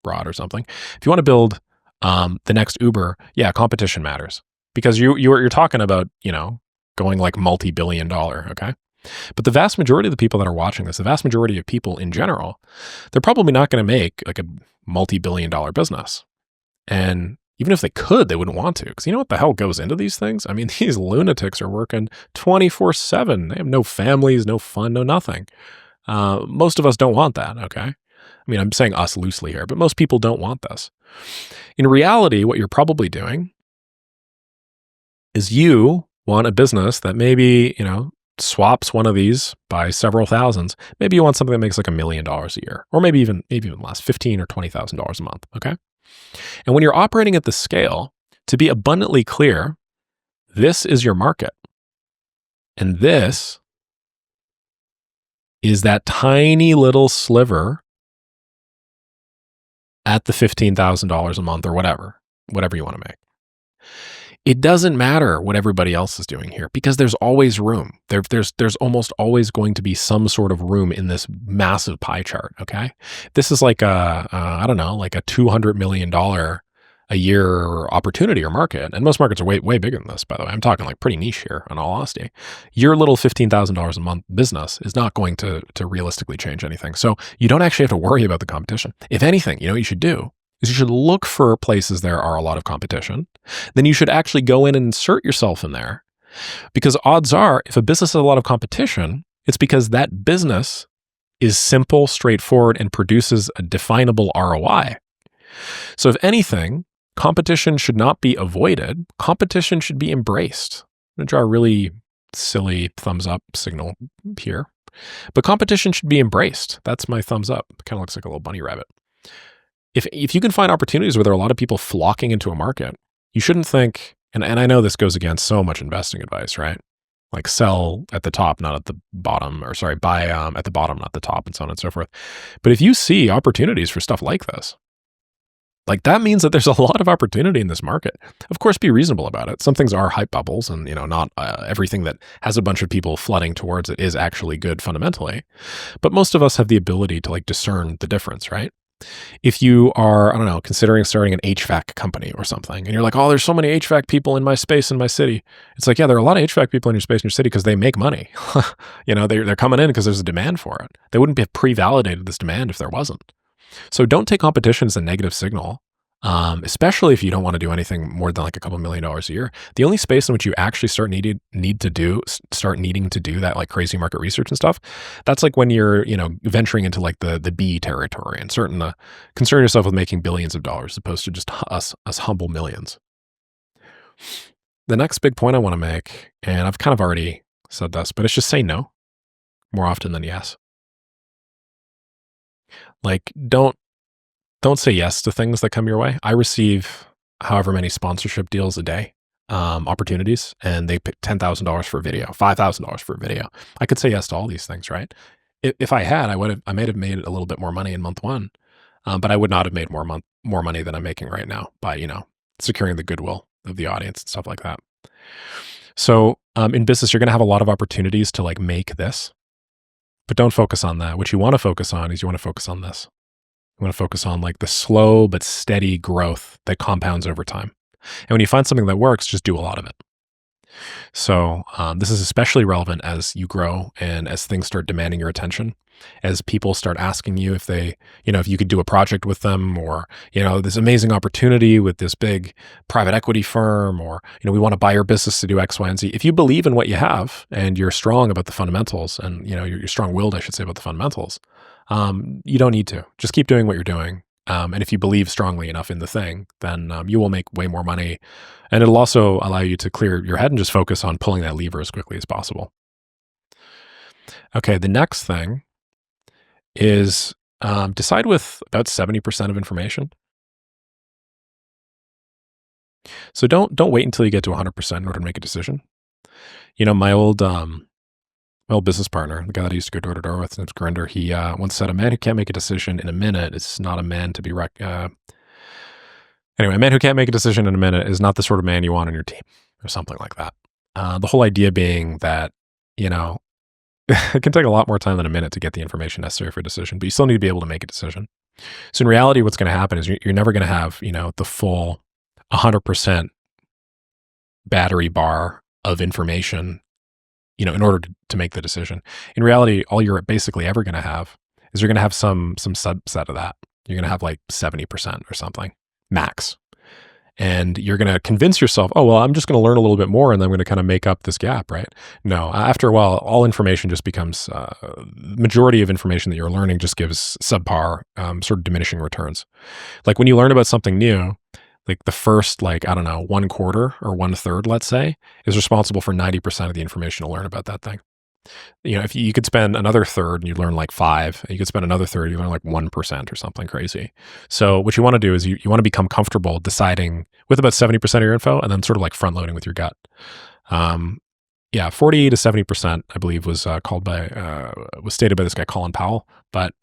broad or something. If you want to build the next Uber, yeah, competition matters because you're talking about, going like multi-billion dollar, okay? But the vast majority of the people that are watching this, the vast majority of people in general, they're probably not going to make like a multi-billion dollar business. And even if they could, they wouldn't want to. Because you know what the hell goes into these things? I mean, these lunatics are working 24/7. They have no families, no fun, no nothing. Most of us don't want that, okay? I mean, I'm saying us loosely here, but most people don't want this. In reality, what you're probably doing is you want a business that maybe, swaps one of these by several thousands. Maybe you want something that makes like $1 million a year, or maybe even less, $15,000 or $20,000 a month, okay? And when you're operating at the scale, to be abundantly clear, this is your market. And this is that tiny little sliver at the $15,000 a month or whatever you want to make. It doesn't matter what everybody else is doing here because there's always room. There's almost always going to be some sort of room in this massive pie chart, okay? This is like like a $200 million a year opportunity or market. And most markets are way, way bigger than this, by the way. I'm talking like pretty niche here, in all honesty. Your little $15,000 a month business is not going to realistically change anything. So you don't actually have to worry about the competition. If anything, what you should do is you should look for places there are a lot of competition. Then you should actually go in and insert yourself in there. Because odds are, if a business has a lot of competition, it's because that business is simple, straightforward, and produces a definable ROI. So if anything, competition should not be avoided. Competition should be embraced. I'm going to draw a really silly thumbs up signal here. But competition should be embraced. That's my thumbs up. It kind of looks like a little bunny rabbit. If you can find opportunities where there are a lot of people flocking into a market, you shouldn't think, and I know this goes against so much investing advice, right? Like sell at the top, not at the bottom, or sorry, buy at the bottom, not the top, and so on and so forth. But if you see opportunities for stuff like this, like that means that there's a lot of opportunity in this market. Of course, be reasonable about it. Some things are hype bubbles and, not everything that has a bunch of people flooding towards it is actually good fundamentally. But most of us have the ability to like discern the difference, right? If you are, considering starting an HVAC company or something, and you're like, oh, there's so many HVAC people in my space in my city. It's like, yeah, there are a lot of HVAC people in your space in your city because they make money. They're coming in because there's a demand for it. They wouldn't have pre-validated this demand if there wasn't. So don't take competition as a negative signal, especially if you don't want to do anything more than like a couple $1 million a year. The only space in which you actually start needing to do that like crazy market research and stuff, that's like when you're, venturing into like the B territory and concern yourself with making billions of dollars as opposed to just us humble millions. The next big point I want to make, and I've kind of already said this, but it's just say no more often than yes. Like don't say yes to things that come your way. I receive however many sponsorship deals a day, opportunities, and they pick $10,000 for a video, $5,000 for a video. I could say yes to all these things, right? If I had, I might have made a little bit more money in month one, but I would not have made more money than I'm making right now by, securing the goodwill of the audience and stuff like that. So in business, you're going to have a lot of opportunities to like make this, but don't focus on that. What you want to focus on is you want to focus on this. You want to focus on like the slow but steady growth that compounds over time. And when you find something that works, just do a lot of it. So this is especially relevant as you grow and as things start demanding your attention, as people start asking you if they, if you could do a project with them, or, this amazing opportunity with this big private equity firm, or, we want to buy your business to do X, Y, and Z. If you believe in what you have and you're strong about the fundamentals and, you're strong-willed, I should say, about the fundamentals, you don't need to. Just keep doing what you're doing. And if you believe strongly enough in the thing, then you will make way more money. And it'll also allow you to clear your head and just focus on pulling that lever as quickly as possible. Okay, the next thing is decide with about 70% of information. So don't wait until you get to 100% in order to make a decision. My old business partner, the guy that I used to go door to door with, his name's Grinder, he once said, "A man who can't make a decision in a minute is not a man to be anyway, a man who can't make a decision in a minute is not the sort of man you want on your team," or something like that. The whole idea being that, it can take a lot more time than a minute to get the information necessary for a decision, but you still need to be able to make a decision. So in reality, what's going to happen is you're never going to have, the full 100% battery bar of information, in order to make the decision. In reality, all you're basically ever going to have is you're going to have some subset of that. You're going to have like 70% or something max. And you're going to convince yourself, oh, well, I'm just going to learn a little bit more and then I'm going to kind of make up this gap, right? No, after a while, all information just becomes, majority of information that you're learning just gives subpar, sort of diminishing returns. Like when you learn about something new, like the first, I don't know, 1/4 or 1/3, let's say, is responsible for 90% of the information to learn about that thing. If you could spend another third and you learn like 5, and you could spend another third, you learn like 1% or something crazy. So what you want to do is you want to become comfortable deciding with about 70% of your info and then sort of like front loading with your gut. 40 to 70%, I believe, was was stated by this guy, Colin Powell, but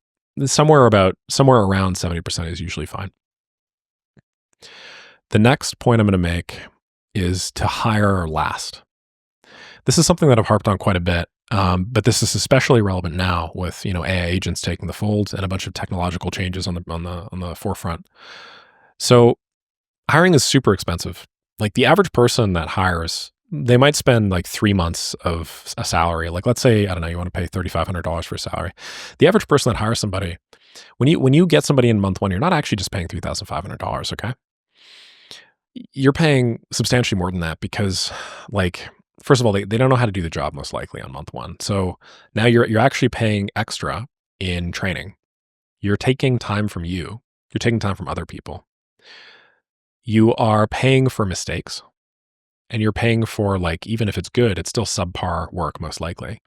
somewhere around 70% is usually fine. The next point I'm going to make is to hire last. This is something that I've harped on quite a bit, but this is especially relevant now with AI agents taking the fold and a bunch of technological changes on the forefront. So hiring is super expensive. Like the average person that hires, they might spend like 3 months of a salary. Like let's say, I don't know, you want to pay $3,500 for a salary. The average person that hires somebody, when you get somebody in month 1, you're not actually just paying $3,500. Okay. You're paying substantially more than that because, first of all, they don't know how to do the job most likely on month 1. So now you're actually paying extra in training. You're taking time from you. You're taking time from other people. You are paying for mistakes, and you're paying for, even if it's good, it's still subpar work most likely.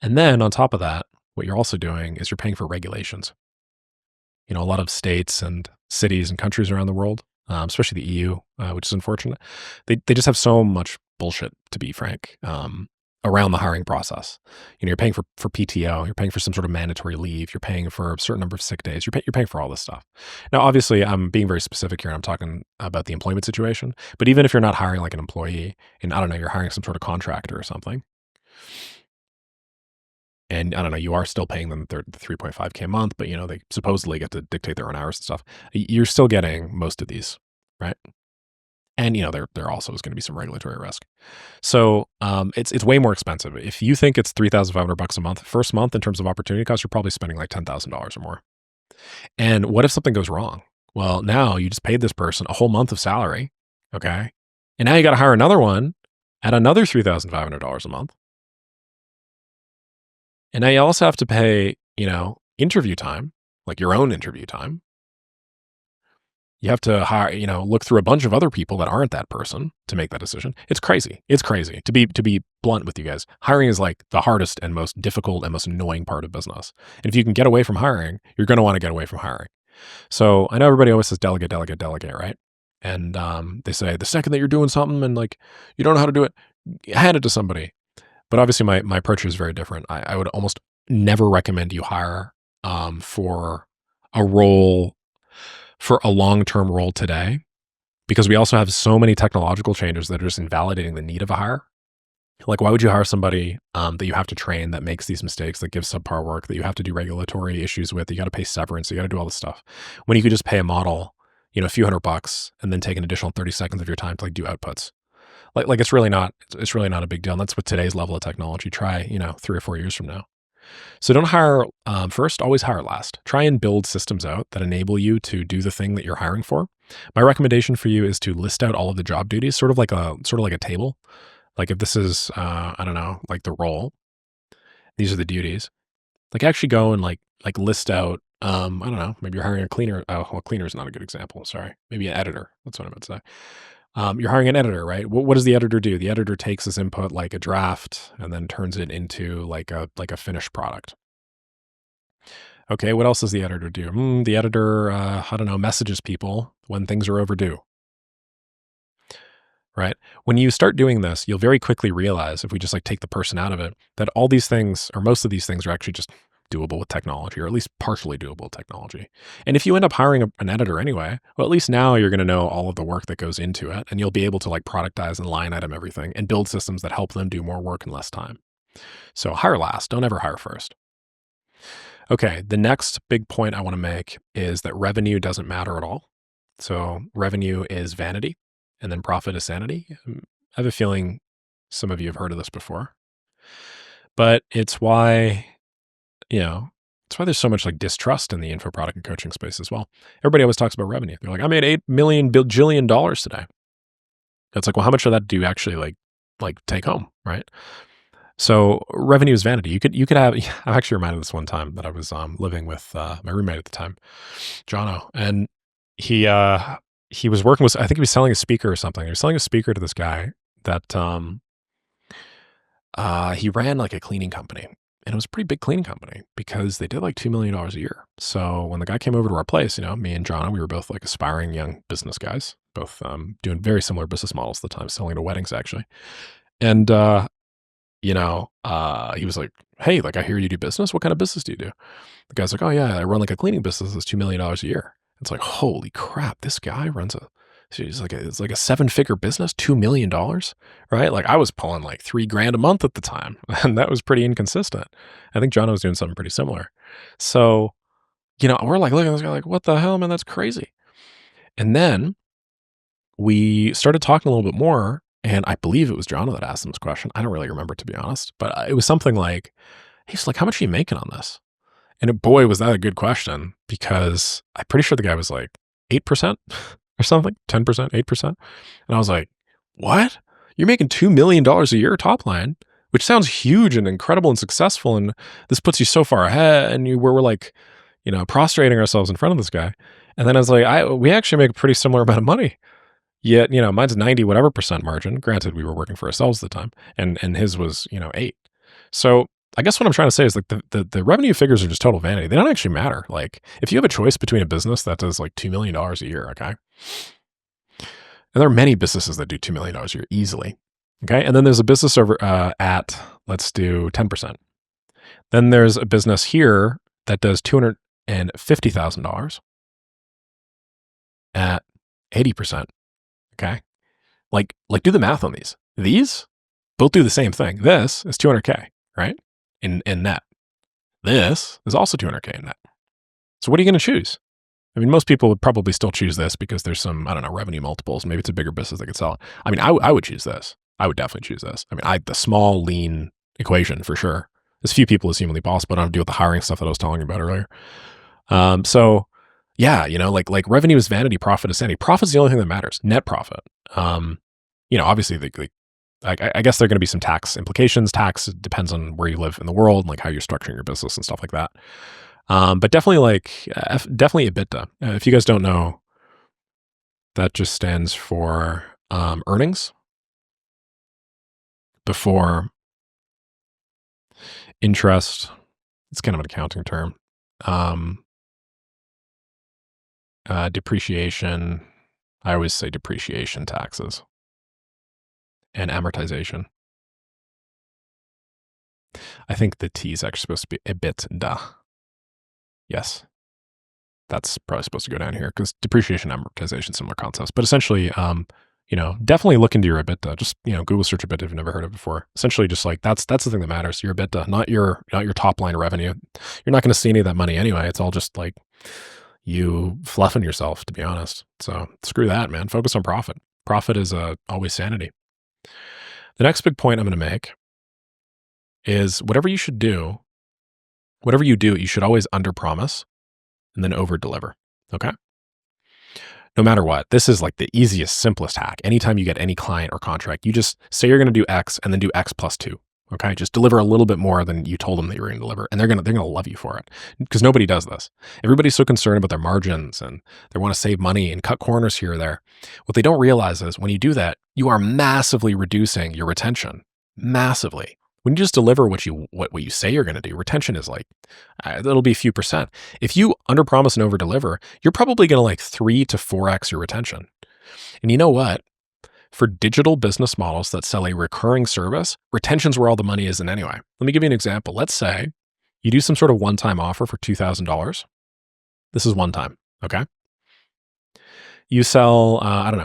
And then on top of that, what you're also doing is you're paying for regulations. A lot of states and cities and countries around the world, especially the EU, which is unfortunate. They just have so much bullshit, to be frank, around the hiring process. You're paying for PTO, you're paying for some sort of mandatory leave, you're paying for a certain number of sick days, you're paying for all this stuff. Now, obviously, I'm being very specific here. I'm talking about the employment situation. But even if you're not hiring like an employee, and I don't know, you're hiring some sort of contractor or something, and I don't know, you are still paying them the 3.5K a month, but they supposedly get to dictate their own hours and stuff. You're still getting most of these, right? And there also is going to be some regulatory risk. So it's way more expensive. If you think it's $3,500 a month, first month in terms of opportunity cost, you're probably spending like $10,000 or more. And what if something goes wrong? Well, now you just paid this person a whole month of salary, okay? And now you got to hire another one at another $3,500 a month. And now you also have to pay, interview time, like your own interview time. You have to hire, look through a bunch of other people that aren't that person to make that decision. It's crazy. It's crazy. To be blunt with you guys, hiring is like the hardest and most difficult and most annoying part of business. And if you can get away from hiring, you're going to want to get away from hiring. So I know everybody always says delegate, delegate, delegate, right? And they say the second that you're doing something and you don't know how to do it, hand it to somebody. But obviously my approach is very different. I would almost never recommend you hire for a role, for a long-term role today, because we also have so many technological changes that are just invalidating the need of a hire. Like, why would you hire somebody that you have to train, that makes these mistakes, that gives subpar work, that you have to do regulatory issues with, that you got to pay severance, you got to do all this stuff, when you could just pay a model, a few $100 and then take an additional 30 seconds of your time to do outputs. Like it's really not a big deal. And that's with today's level of technology. Try, 3 or 4 years from now. So don't hire first, always hire last. Try and build systems out that enable you to do the thing that you're hiring for. My recommendation for you is to list out all of the job duties, sort of like a table. Like if this is I don't know, like the role, these are the duties. Like actually go and like list out I don't know, maybe you're hiring a cleaner. Oh, well, cleaner is not a good example. Sorry. Maybe an editor. That's what I meant to say. You're hiring an editor, right? What does the editor do? The editor takes this input like a draft and then turns it into like a finished product. Okay, what else does the editor do? The editor, I don't know, messages people when things are overdue, right? When you start doing this, you'll very quickly realize, if we just like take the person out of it, that all these things, or most of these things, are actually just doable with technology, or at least partially doable with technology. And if you end up hiring an editor anyway, well, at least now you're going to know all of the work that goes into it, and you'll be able to like productize and line item everything and build systems that help them do more work in less time. So hire last, don't ever hire first. Okay, the next big point I want to make is that revenue doesn't matter at all. So revenue is vanity, and then profit is sanity. I have a feeling some of you have heard of this before, but it's why there's so much like distrust in the info product and coaching space as well. Everybody always talks about revenue. They're like, I made $8 million bajillion dollars today. It's like, well, how much of that do you actually like take home, right? So revenue is vanity. You could have. I'm actually reminded of this one time that I was living with my roommate at the time, Jono, and he was working with. I think he was selling a speaker or something. He was selling a speaker to this guy that he ran like a cleaning company, and it was a pretty big cleaning company because they did like $2 million a year. So when the guy came over to our place, me and Jono, we were both like aspiring young business guys, both doing very similar business models at the time, selling to weddings actually, and he was like, hey, like I hear you do business. What kind of business do you do? The guy's like, oh yeah, I run like a cleaning business that's $2 million a year. It's like, holy crap, this guy runs it's like a 7-figure business, $2 million, right? Like I was pulling like $3,000 a month at the time, and that was pretty inconsistent. I think John was doing something pretty similar. So, we're like looking at this guy like, what the hell, man? That's crazy. And then we started talking a little bit more. And I believe it was John that asked him this question. I don't really remember, to be honest, but it was something like, he's like, how much are you making on this? And boy, was that a good question, because I'm pretty sure the guy was like 8% or something, 10%, 8%. And I was like, what? You're making $2 million a year top line, which sounds huge and incredible and successful. And this puts you so far ahead. And we're like, prostrating ourselves in front of this guy. And then I was like, we actually make a pretty similar amount of money. Yet, mine's 90 whatever percent margin. Granted, we were working for ourselves at the time, and his was, 8. So I guess what I'm trying to say is like the revenue figures are just total vanity. They don't actually matter. Like if you have a choice between a business that does like $2 million a year, okay, and there are many businesses that do $2 million a year easily, okay, and then there's a business over at, let's do 10%. Then there's a business here that does $250,000 at 80%. Okay. Like do the math on these. These both do the same thing. This is 200K, right? In net. This is also 200K in net. So what are you going to choose? I mean, most people would probably still choose this because there's some, I don't know, revenue multiples. Maybe it's a bigger business that could sell it. I mean, I would choose this. I would definitely choose this. I mean, the small, lean equation for sure. As few people as humanly possible. I don't have to deal with the hiring stuff that I was telling you about earlier. So yeah, like revenue is vanity, profit is sanity. Profit is the only thing that matters. Net profit. Obviously, I guess there are going to be some tax implications. Tax depends on where you live in the world and like how you're structuring your business and stuff like that. But definitely definitely EBITDA. If you guys don't know, that just stands for earnings before interest. It's kind of an accounting term. Depreciation. I always say depreciation, taxes, and amortization. I think the T is actually supposed to be EBITDA. Yes. That's probably supposed to go down here because depreciation, amortization, similar concepts. But essentially, definitely look into your EBITDA. Just, Google search EBITDA if you've never heard of it before. Essentially, just like that's the thing that matters. Your EBITDA, not your top line revenue. You're not going to see any of that money anyway. It's all just like you fluffing yourself, to be honest. So screw that, man. Focus on profit. Profit is always sanity. The next big point I'm going to make is whatever you do, you should always underpromise and then overdeliver. Okay? No matter what, this is like the easiest, simplest hack. Anytime you get any client or contract, you just say you're going to do X and then do X plus 2. Okay? Just deliver a little bit more than you told them that you were going to deliver, and they're going to love you for it, because nobody does this. Everybody's so concerned about their margins and they want to save money and cut corners here or there. What they don't realize is when you do that, you are massively reducing your retention. Massively. When you just deliver what you say you're going to do, retention is like, it'll be a few percent. If you underpromise and overdeliver, you're probably going to like 3 to 4x your retention. And you know what? For digital business models that sell a recurring service, retention's where all the money is in anyway. Let me give you an example. Let's say you do some sort of one-time offer for $2,000. This is one time, okay? You sell,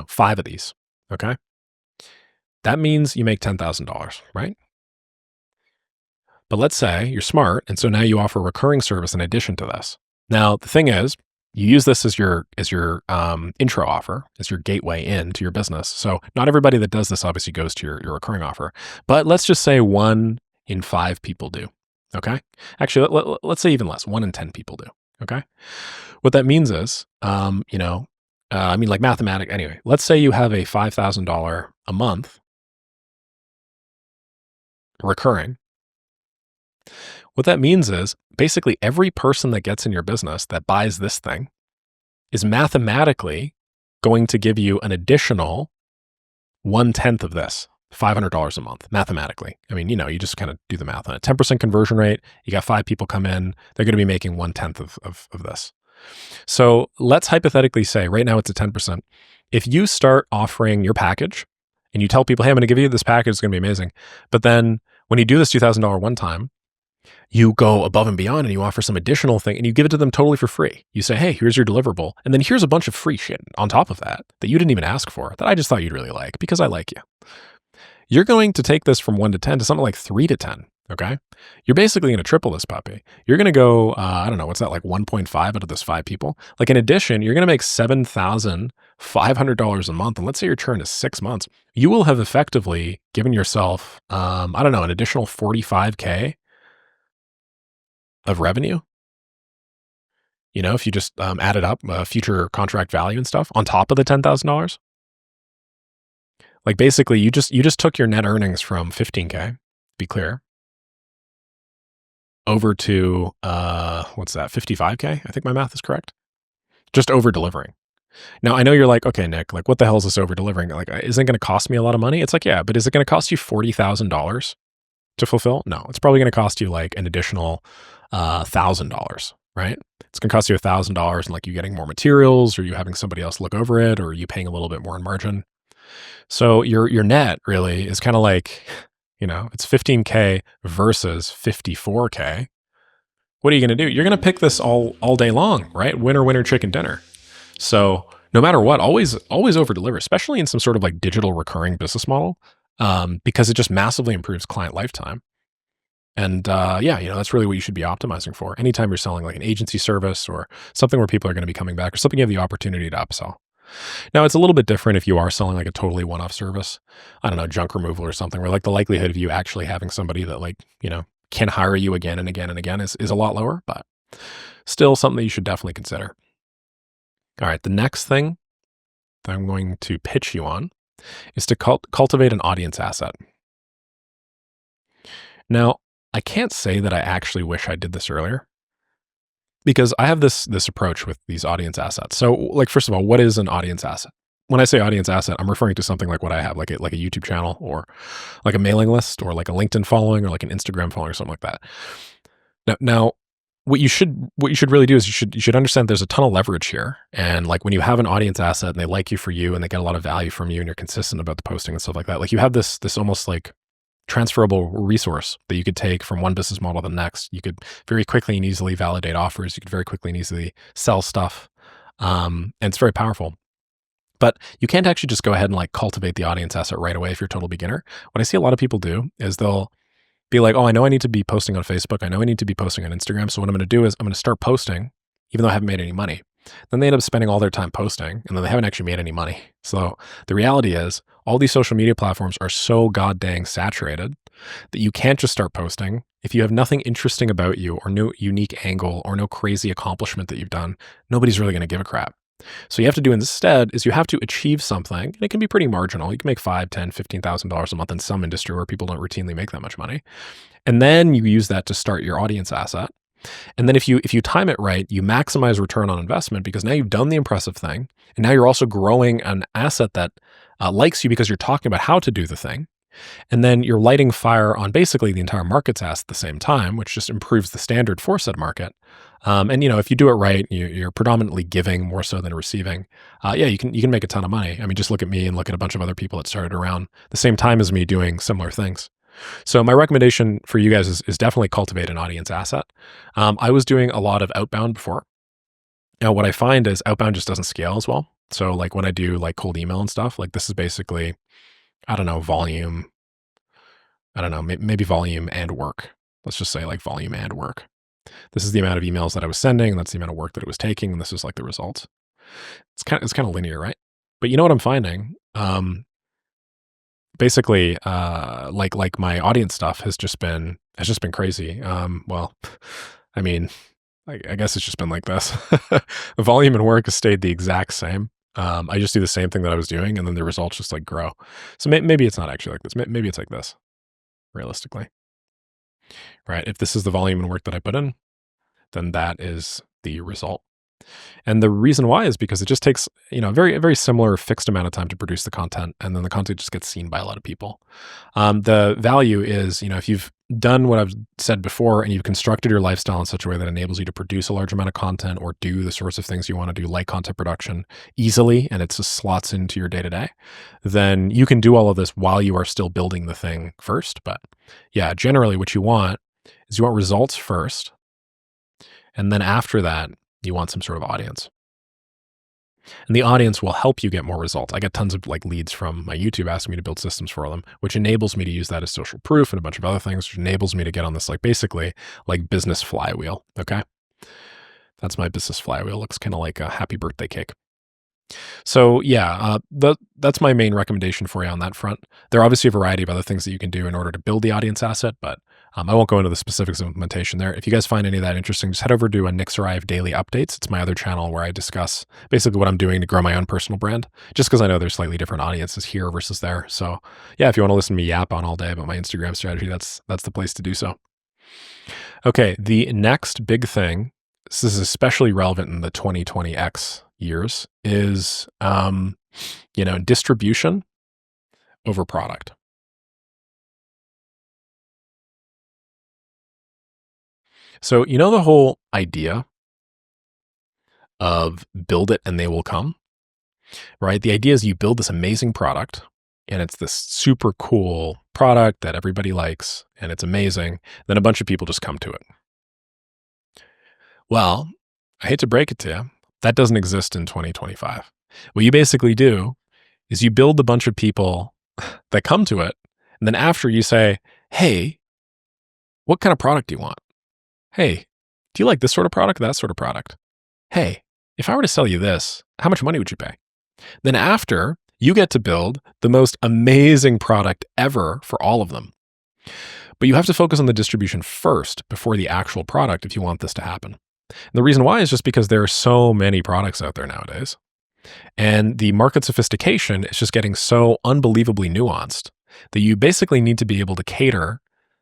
5 of these, okay? That means you make $10,000, right? But let's say you're smart, and so now you offer recurring service in addition to this. Now, the thing is, you use this as your intro offer, as your gateway into your business. So not everybody that does this obviously goes to your recurring offer. But let's just say 1 in 5 people do. Okay? Actually, let's say even less. 1 in 10 people do. Okay? What that means is, like mathematics. Anyway, let's say you have a $5,000 a month recurring. What that means is basically every person that gets in your business that buys this thing is mathematically going to give you an additional 1/10 of this, $500 a month, mathematically. I mean, you just kind of do the math on it. 10% conversion rate, you got 5 people come in, they're going to be making 1/10 of this. So let's hypothetically say right now it's at 10%. If you start offering your package and you tell people, hey, I'm going to give you this package, it's going to be amazing. But then when you do this $2,000 one time, you go above and beyond and you offer some additional thing and you give it to them totally for free. You say, hey, here's your deliverable. And then here's a bunch of free shit on top of that you didn't even ask for, that I just thought you'd really like because I like you. You're going to take this from 1 to 10 to something like 3 to 10. Okay. You're basically going to triple this puppy. You're going to go, what's that, like 1.5 out of this 5 people? Like in addition, you're going to make $7,500 a month. And let's say your churn is 6 months. You will have effectively given yourself, an additional $45K of revenue. If you just added up future contract value and stuff on top of the $10,000. Like basically you just took your net earnings from 15K, be clear, over to, 55K? I think my math is correct. Just over delivering. Now I know you're like, okay, Nick, like what the hell is this over delivering? Like, isn't it going to cost me a lot of money? It's like, yeah, but is it going to cost you $40,000 to fulfill? No, it's probably going to cost you like an additional $1,000, right? It's going to cost you $1,000 in like you getting more materials or you having somebody else look over it or you paying a little bit more in margin. So your net really is kind of like, it's 15K versus 54K. What are you going to do? You're going to pick this all day long, right? Winner, chicken dinner. So no matter what, always over deliver, especially in some sort of like digital recurring business model, because it just massively improves client lifetime. And that's really what you should be optimizing for. Anytime you're selling like an agency service or something where people are going to be coming back or something you have the opportunity to upsell. Now, it's a little bit different if you are selling like a totally one-off service. I don't know, junk removal or something, where like the likelihood of you actually having somebody that can hire you again and again and again is a lot lower, but still something that you should definitely consider. All right, the next thing that I'm going to pitch you on is to cultivate an audience asset. Now, I can't say that I actually wish I did this earlier, because I have this approach with these audience assets. So like, first of all, what is an audience asset? When I say audience asset, I'm referring to something like what I have, like a YouTube channel or like a mailing list or like a LinkedIn following or like an Instagram following or something like that. Now what you should really do is you should understand there's a ton of leverage here. And like when you have an audience asset and they like you for you and they get a lot of value from you and you're consistent about the posting and stuff like that, like you have this almost like transferable resource that you could take from one business model to the next. You could very quickly and easily validate offers. You could very quickly and easily sell stuff. And it's very powerful. But you can't actually just go ahead and like cultivate the audience asset right away if you're a total beginner. What I see a lot of people do is they'll be like, oh, I know I need to be posting on Facebook. I know I need to be posting on Instagram. So what I'm going to do is I'm going to start posting, even though I haven't made any money. Then they end up spending all their time posting, and then they haven't actually made any money. So the reality is, all these social media platforms are so god dang saturated that you can't just start posting. If you have nothing interesting about you or no unique angle or no crazy accomplishment that you've done, nobody's really going to give a crap. So you have to do instead is you have to achieve something, and it can be pretty marginal. You can make $5, $10, $15,000 a month in some industry where people don't routinely make that much money. And then you use that to start your audience asset. And then if you time it right, you maximize return on investment because now you've done the impressive thing, and now you're also growing an asset that likes you because you're talking about how to do the thing. And then you're lighting fire on basically the entire market's ass at the same time, which just improves the standard for said market. And if you do it right, you're predominantly giving more so than receiving. Yeah, you can make a ton of money. I mean, just look at me and look at a bunch of other people that started around the same time as me doing similar things. So my recommendation for you guys is definitely cultivate an audience asset. I was doing a lot of outbound before. Now, what I find is outbound just doesn't scale as well. So like when I do like cold email and stuff, like this is basically, I don't know, volume. I don't know, maybe volume and work. Let's just say like volume and work. This is the amount of emails that I was sending. That's the amount of work that it was taking. And this is like the results. It's kind of linear, right? But you know what I'm finding? Basically, like my audience stuff has just been crazy. Well, I mean, I guess it's just been like this. The volume and work has stayed the exact same. I just do the same thing that I was doing, and then the results just like grow. So maybe it's not actually like this. Maybe it's like this, realistically, right? If this is the volume and work that I put in, then that is the result. And the reason why is because it just takes, a very similar fixed amount of time to produce the content, and then the content just gets seen by a lot of people. The value is, if you've done what I've said before and you've constructed your lifestyle in such a way that enables you to produce a large amount of content or do the sorts of things you want to do, like content production easily, and it just slots into your day to day, then you can do all of this while you are still building the thing first. But yeah, generally what you want is you want results first. And then after that, you want some sort of audience. And the audience will help you get more results. I get tons of like leads from my YouTube asking me to build systems for them, which enables me to use that as social proof and a bunch of other things, which enables me to get on this like basically like business flywheel. Okay. That's my business flywheel. Looks kind of like a happy birthday cake. So yeah, that's my main recommendation for you on that front. There are obviously a variety of other things that you can do in order to build the audience asset, but I won't go into the specifics of implementation there. If you guys find any of that interesting, just head over to Nick's Arrive Daily Updates. It's my other channel where I discuss basically what I'm doing to grow my own personal brand, just because I know there's slightly different audiences here versus there. So yeah, if you want to listen to me yap on all day about my Instagram strategy, that's the place to do so. Okay, the next big thing, this is especially relevant in the 2020X years, is distribution over product. So the whole idea of build it and they will come, right? The idea is you build this amazing product, and it's this super cool product that everybody likes, and it's amazing. Then a bunch of people just come to it. Well, I hate to break it to you, that doesn't exist in 2025. What you basically do is you build a bunch of people that come to it, and then after you say, hey, what kind of product do you want? Hey, do you like this sort of product or that sort of product? Hey, if I were to sell you this, how much money would you pay? Then after, you get to build the most amazing product ever for all of them. But you have to focus on the distribution first before the actual product if you want this to happen. And the reason why is just because there are so many products out there nowadays. And the market sophistication is just getting so unbelievably nuanced that you basically need to be able to cater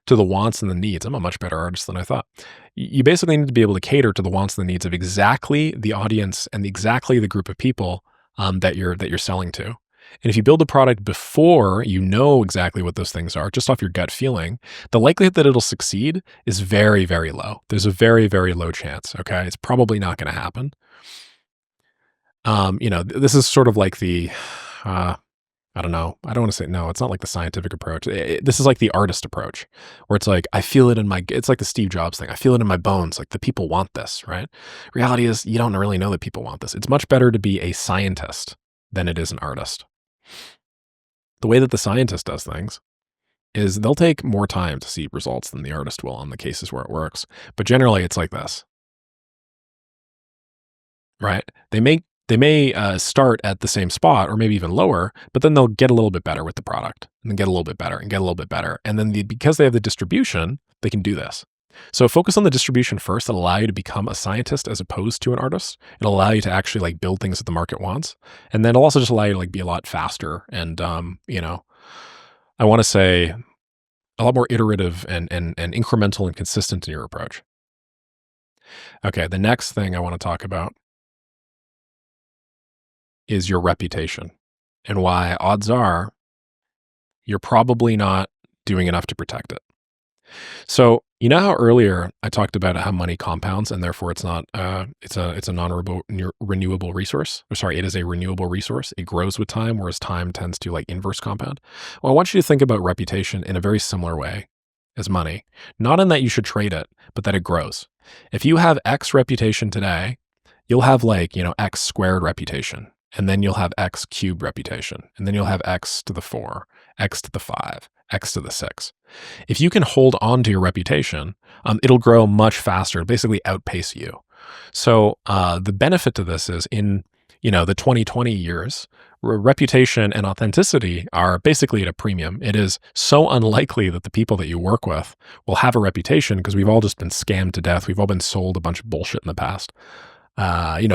to the wants and the needs. I'm a much better artist than I thought. You basically need to be able to cater to the wants and the needs of exactly the audience and exactly the group of people that you're selling to. And if you build a product before you know exactly what those things are, just off your gut feeling, the likelihood that it'll succeed is very, very low. There's a very, very low chance. Okay. It's probably not going to happen. This is sort of like the, I don't know. I don't want to say, no, it's not like the scientific approach. This is like the artist approach where it's like, I feel it it's like the Steve Jobs thing. I feel it in my bones. Like the people want this, right? Reality is you don't really know that people want this. It's much better to be a scientist than it is an artist. The way that the scientist does things is they'll take more time to see results than the artist will on the cases where it works. But generally it's like this. right? They may start at the same spot or maybe even lower, but then they'll get a little bit better with the product and then get a little bit better and get a little bit better. And then because they have the distribution, they can do this. So focus on the distribution first. It'll allow you to become a scientist as opposed to an artist. It'll allow you to actually like build things that the market wants. And then it'll also just allow you to like be a lot faster and, I want to say a lot more iterative and incremental and consistent in your approach. Okay, the next thing I want to talk about is your reputation and why odds are you're probably not doing enough to protect it. So, you know how earlier I talked about how money compounds and therefore it's not it's a non-renewable resource. Or sorry, it is a renewable resource. It grows with time, whereas time tends to like inverse compound. Well, I want you to think about reputation in a very similar way as money. Not in that you should trade it, but that it grows. If you have X reputation today, you'll have like, X squared reputation. And then you'll have X cubed reputation. And then you'll have X to the 4, X to the 5, X to the 6. If you can hold on to your reputation, it'll grow much faster, basically outpace you. So the benefit to this is in, the 2020 years, reputation and authenticity are basically at a premium. It is so unlikely that the people that you work with will have a reputation because we've all just been scammed to death. We've all been sold a bunch of bullshit in the past.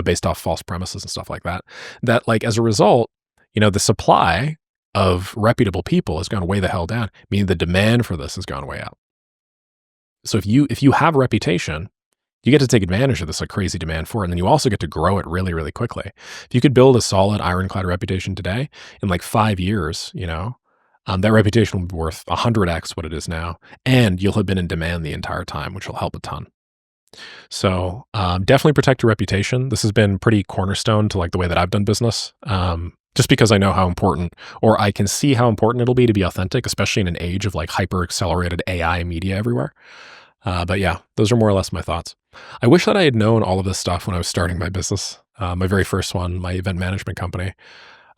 Based off false premises and stuff like that, that like, as a result, the supply of reputable people has gone way the hell down, meaning the demand for this has gone way up. So if you have a reputation, you get to take advantage of this like crazy demand for it. And then you also get to grow it really, really quickly. If you could build a solid ironclad reputation today in like 5 years, that reputation will be worth 100x what it is now. And you'll have been in demand the entire time, which will help a ton. So definitely protect your reputation. This has been pretty cornerstone to like the way that I've done business. Just because I know how important, or I can see how important it'll be to be authentic, especially in an age of like hyper accelerated AI media everywhere. But yeah, those are more or less my thoughts. I wish that I had known all of this stuff when I was starting my business, my very first one, my event management company.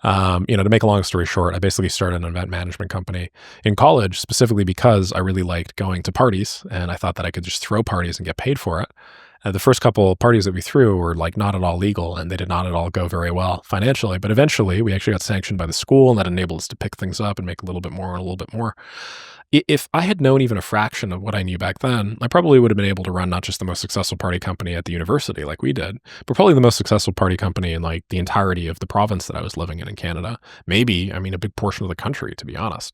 To make a long story short, I basically started an event management company in college specifically because I really liked going to parties and I thought that I could just throw parties and get paid for it. The first couple of parties that we threw were like not at all legal and they did not at all go very well financially, but eventually we actually got sanctioned by the school and that enabled us to pick things up and make a little bit more and a little bit more. If I had known even a fraction of what I knew back then, I probably would have been able to run not just the most successful party company at the university like we did, but probably the most successful party company in like the entirety of the province that I was living in Canada. Maybe, a big portion of the country, to be honest.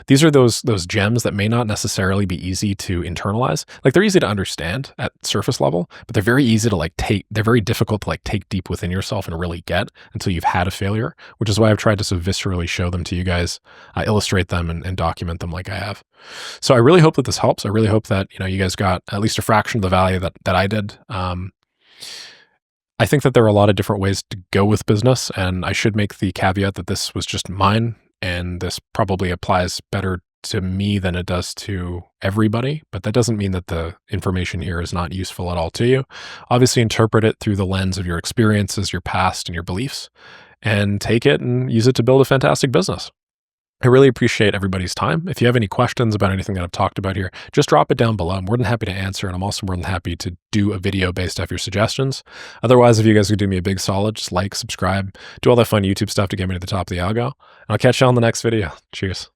These are those gems that may not necessarily be easy to internalize. Like they're easy to understand at surface level, but they're very easy to like they're very difficult to like take deep within yourself and really get until you've had a failure, which is why I've tried to so viscerally show them to you guys, illustrate them and document them like I have. So I really hope that this helps. I really hope that, you guys got at least a fraction of the value that I did. I think that there are a lot of different ways to go with business, and I should make the caveat that this was just mine, and this probably applies better to me than it does to everybody, but that doesn't mean that the information here is not useful at all to you. Obviously, interpret it through the lens of your experiences, your past, and your beliefs, and take it and use it to build a fantastic business. I really appreciate everybody's time. If you have any questions about anything that I've talked about here, just drop it down below. I'm more than happy to answer, and I'm also more than happy to do a video based off your suggestions. Otherwise, if you guys could do me a big solid, just like, subscribe, do all that fun YouTube stuff to get me to the top of the algo. And I'll catch you on the next video. Cheers.